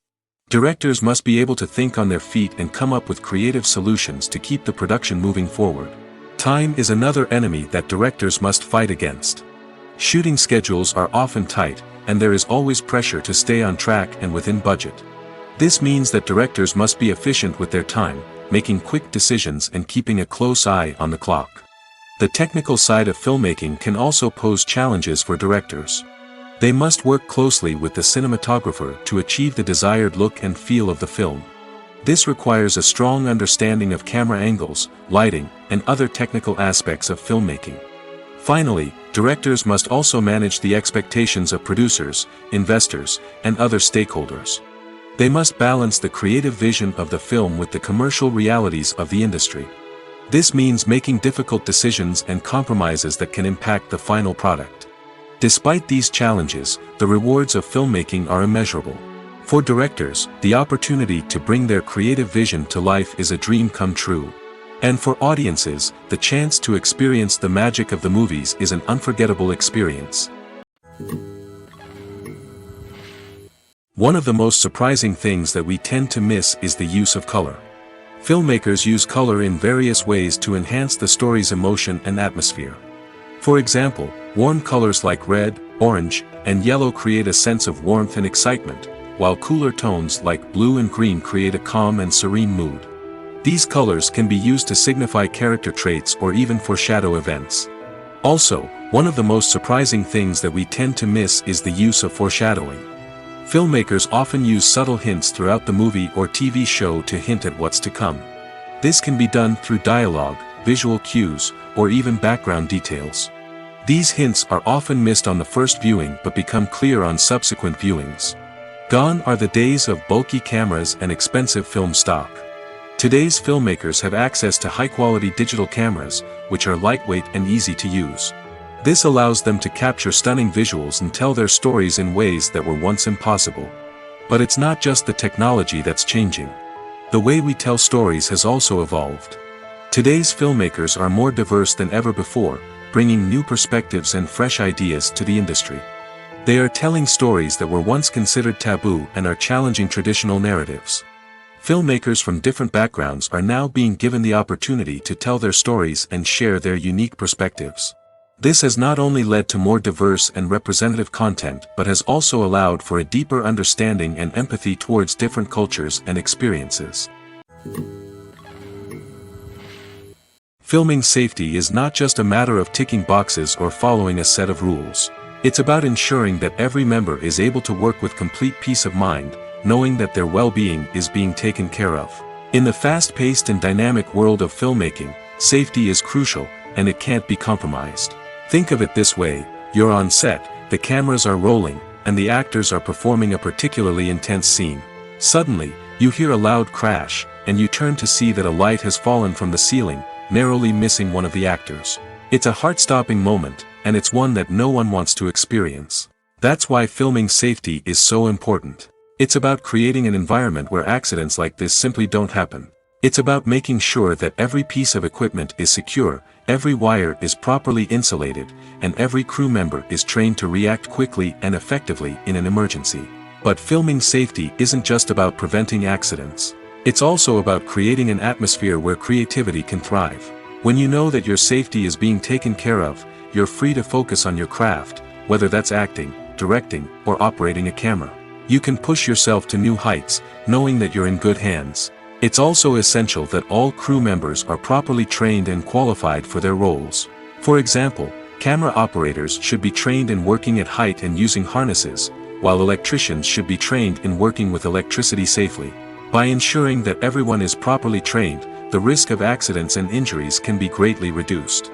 Directors must be able to think on their feet and come up with creative solutions to keep the production moving forward. Time is another enemy that directors must fight against. Shooting schedules are often tight, and there is always pressure to stay on track and within budget. This means that directors must be efficient with their time, making quick decisions and keeping a close eye on the clock. The technical side of filmmaking can also pose challenges for directors. They must work closely with the cinematographer to achieve the desired look and feel of the film. This requires a strong understanding of camera angles, lighting, and other technical aspects of filmmaking. Finally, directors must also manage the expectations of producers, investors, and other stakeholders. They must balance the creative vision of the film with the commercial realities of the industry. This means making difficult decisions and compromises that can impact the final product. Despite these challenges, the rewards of filmmaking are immeasurable. For directors, the opportunity to bring their creative vision to life is a dream come true. And for audiences, the chance to experience the magic of the movies is an unforgettable experience. One of the most surprising things that we tend to miss is the use of color. Filmmakers use color in various ways to enhance the story's emotion and atmosphere. For example, warm colors like red, orange, and yellow create a sense of warmth and excitement, while cooler tones like blue and green create a calm and serene mood. These colors can be used to signify character traits or even foreshadow events. Also, one of the most surprising things that we tend to miss is the use of foreshadowing. Filmmakers often use subtle hints throughout the movie or TV show to hint at what's to come. This can be done through dialogue, visual cues, or even background details. These hints are often missed on the first viewing but become clear on subsequent viewings. Gone are the days of bulky cameras and expensive film stock. Today's filmmakers have access to high-quality digital cameras, which are lightweight and easy to use. This allows them to capture stunning visuals and tell their stories in ways that were once impossible. But it's not just the technology that's changing. The way we tell stories has also evolved. Today's filmmakers are more diverse than ever before, bringing new perspectives and fresh ideas to the industry. They are telling stories that were once considered taboo and are challenging traditional narratives. Filmmakers from different backgrounds are now being given the opportunity to tell their stories and share their unique perspectives. This has not only led to more diverse and representative content but has also allowed for a deeper understanding and empathy towards different cultures and experiences. Filming safety is not just a matter of ticking boxes or following a set of rules. It's about ensuring that every member is able to work with complete peace of mind, knowing that their well-being is being taken care of. In the fast-paced and dynamic world of filmmaking, safety is crucial, and it can't be compromised. Think of it this way: you're on set, the cameras are rolling, and the actors are performing a particularly intense scene. Suddenly, you hear a loud crash, and you turn to see that a light has fallen from the ceiling, narrowly missing one of the actors. It's a heart-stopping moment, and it's one that no one wants to experience. That's why filming safety is so important. It's about creating an environment where accidents like this simply don't happen. It's about making sure that every piece of equipment is secure, every wire is properly insulated, and every crew member is trained to react quickly and effectively in an emergency. But filming safety isn't just about preventing accidents. It's also about creating an atmosphere where creativity can thrive. When you know that your safety is being taken care of, you're free to focus on your craft, whether that's acting, directing, or operating a camera. You can push yourself to new heights, knowing that you're in good hands. It's also essential that all crew members are properly trained and qualified for their roles. For example, camera operators should be trained in working at height and using harnesses, while electricians should be trained in working with electricity safely. By ensuring that everyone is properly trained, the risk of accidents and injuries can be greatly reduced.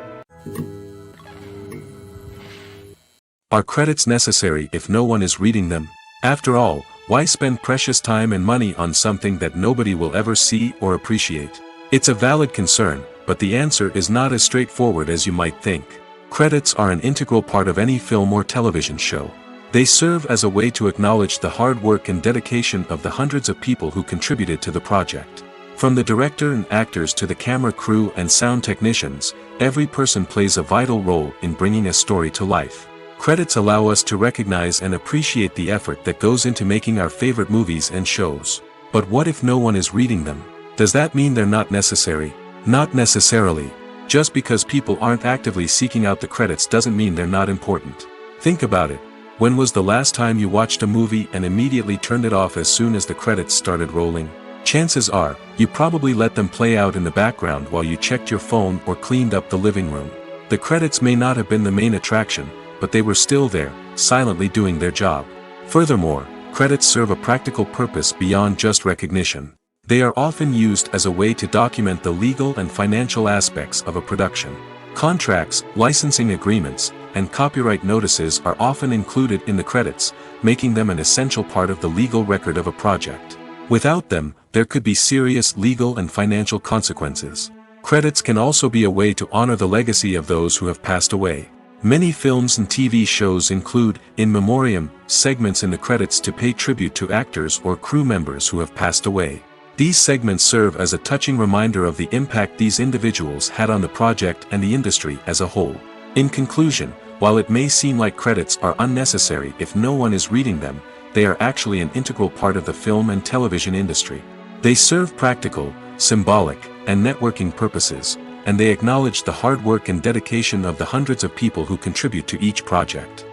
Are credits necessary if no one is reading them? After all, why spend precious time and money on something that nobody will ever see or appreciate? It's a valid concern, but the answer is not as straightforward as you might think. Credits are an integral part of any film or television show. They serve as a way to acknowledge the hard work and dedication of the hundreds of people who contributed to the project. From the director and actors to the camera crew and sound technicians, every person plays a vital role in bringing a story to life. Credits allow us to recognize and appreciate the effort that goes into making our favorite movies and shows. But what if no one is reading them? Does that mean they're not necessary? Not necessarily. Just because people aren't actively seeking out the credits doesn't mean they're not important. Think about it. When was the last time you watched a movie and immediately turned it off as soon as the credits started rolling? Chances are, you probably let them play out in the background while you checked your phone or cleaned up the living room. The credits may not have been the main attraction, but they were still there, silently doing their job. Furthermore, credits serve a practical purpose beyond just recognition. They are often used as a way to document the legal and financial aspects of a production. Contracts, licensing agreements, and copyright notices are often included in the credits, making them an essential part of the legal record of a project. Without them, there could be serious legal and financial consequences. Credits can also be a way to honor the legacy of those who have passed away. Many films and TV shows include, in memoriam, segments in the credits to pay tribute to actors or crew members who have passed away. These segments serve as a touching reminder of the impact these individuals had on the project and the industry as a whole. In conclusion, while it may seem like credits are unnecessary if no one is reading them, they are actually an integral part of the film and television industry. They serve practical, symbolic, and networking purposes, and they acknowledge the hard work and dedication of the hundreds of people who contribute to each project.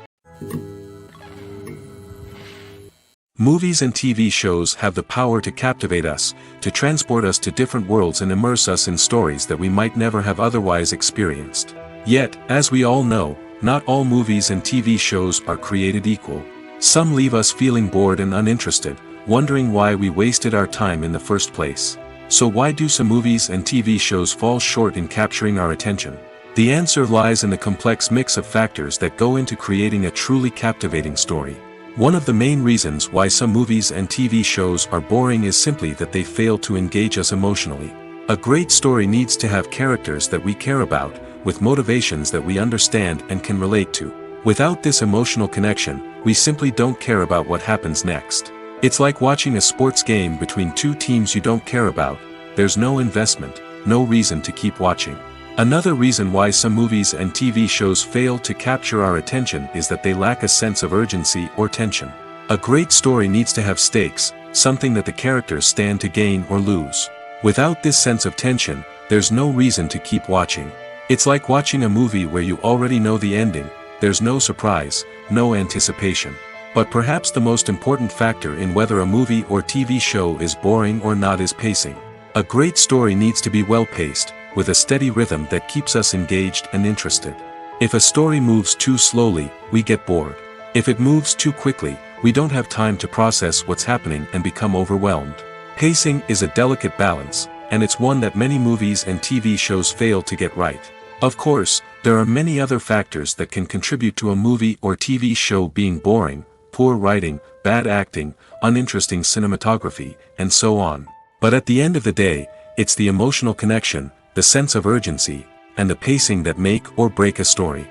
Movies and TV shows have the power to captivate us, to transport us to different worlds and immerse us in stories that we might never have otherwise experienced. Yet, as we all know, not all movies and TV shows are created equal. Some leave us feeling bored and uninterested, wondering why we wasted our time in the first place. So why do some movies and TV shows fall short in capturing our attention? The answer lies in the complex mix of factors that go into creating a truly captivating story. One of the main reasons why some movies and TV shows are boring is simply that they fail to engage us emotionally. A great story needs to have characters that we care about, with motivations that we understand and can relate to. Without this emotional connection, we simply don't care about what happens next. It's like watching a sports game between two teams you don't care about. There's no investment, no reason to keep watching. Another reason why some movies and TV shows fail to capture our attention is that they lack a sense of urgency or tension. A great story needs to have stakes, something that the characters stand to gain or lose. Without this sense of tension, there's no reason to keep watching. It's like watching a movie where you already know the ending. There's no surprise, no anticipation. But perhaps the most important factor in whether a movie or TV show is boring or not is pacing. A great story needs to be well-paced, with a steady rhythm that keeps us engaged and interested. If a story moves too slowly, we get bored. If it moves too quickly, we don't have time to process what's happening and become overwhelmed. Pacing is a delicate balance, and it's one that many movies and TV shows fail to get right. Of course, there are many other factors that can contribute to a movie or TV show being boring: poor writing, bad acting, uninteresting cinematography, and so on. But at the end of the day, it's the emotional connection, the sense of urgency, and the pacing that make or break a story.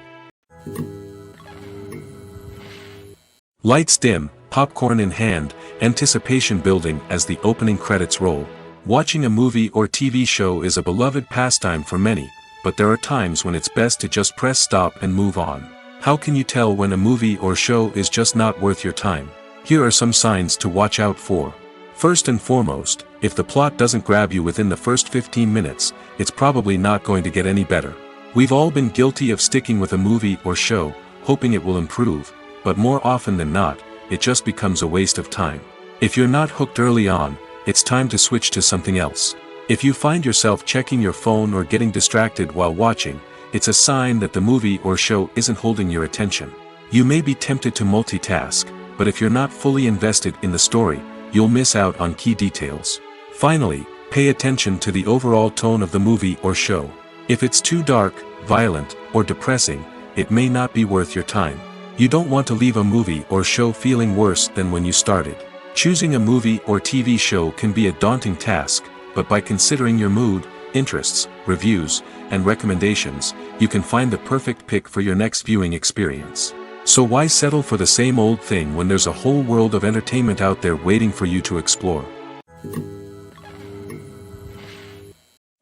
Lights dim, popcorn in hand, anticipation building as the opening credits roll. Watching a movie or TV show is a beloved pastime for many, but there are times when it's best to just press stop and move on. How can you tell when a movie or show is just not worth your time? Here are some signs to watch out for. First and foremost, if the plot doesn't grab you within the first 15 minutes, it's probably not going to get any better. We've all been guilty of sticking with a movie or show, hoping it will improve, but more often than not, it just becomes a waste of time. If you're not hooked early on, it's time to switch to something else. If you find yourself checking your phone or getting distracted while watching, it's a sign that the movie or show isn't holding your attention. You may be tempted to multitask, but if you're not fully invested in the story, you'll miss out on key details. Finally, pay attention to the overall tone of the movie or show. If it's too dark, violent, or depressing, it may not be worth your time. You don't want to leave a movie or show feeling worse than when you started. Choosing a movie or TV show can be a daunting task, but by considering your mood, interests, reviews, and recommendations, you can find the perfect pick for your next viewing experience. So why settle for the same old thing when there's a whole world of entertainment out there waiting for you to explore?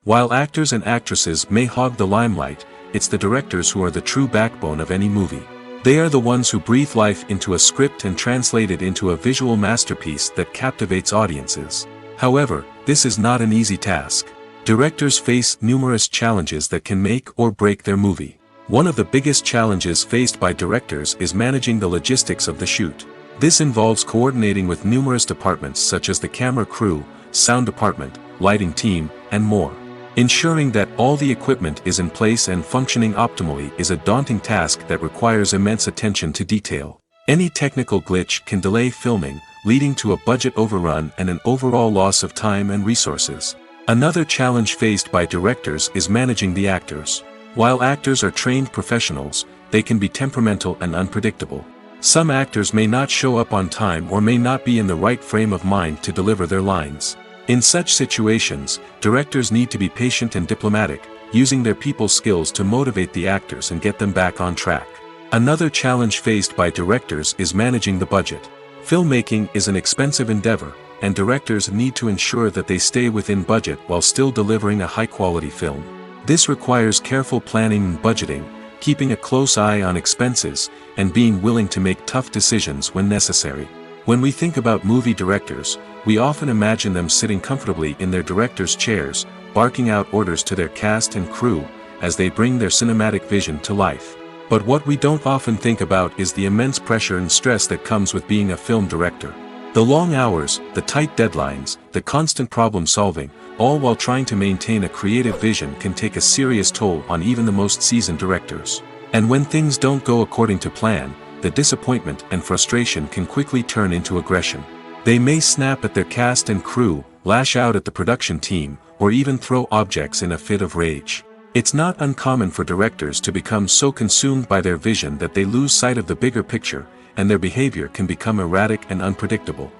While actors and actresses may hog the limelight, it's the directors who are the true backbone of any movie. They are the ones who breathe life into a script and translate it into a visual masterpiece that captivates audiences. However, this is not an easy task. Directors face numerous challenges that can make or break their movie. One of the biggest challenges faced by directors is managing the logistics of the shoot. This involves coordinating with numerous departments such as the camera crew, sound department, lighting team, and more. Ensuring that all the equipment is in place and functioning optimally is a daunting task that requires immense attention to detail. Any technical glitch can delay filming, leading to a budget overrun and an overall loss of time and resources. Another challenge faced by directors is managing the actors. While actors are trained professionals, they can be temperamental and unpredictable. Some actors may not show up on time or may not be in the right frame of mind to deliver their lines. In such situations, directors need to be patient and diplomatic, using their people skills to motivate the actors and get them back on track. Another challenge faced by directors is managing the budget. Filmmaking is an expensive endeavor, and directors need to ensure that they stay within budget while still delivering a high-quality film. This requires careful planning and budgeting, keeping a close eye on expenses, and being willing to make tough decisions when necessary. When we think about movie directors, we often imagine them sitting comfortably in their director's chairs, barking out orders to their cast and crew, as they bring their cinematic vision to life. But what we don't often think about is the immense pressure and stress that comes with being a film director. The long hours, the tight deadlines, the constant problem solving, all while trying to maintain a creative vision can take a serious toll on even the most seasoned directors. And when things don't go according to plan, the disappointment and frustration can quickly turn into aggression. They may snap at their cast and crew, lash out at the production team, or even throw objects in a fit of rage. It's not uncommon for directors to become so consumed by their vision that they lose sight of the bigger picture, and their behavior can become erratic and unpredictable.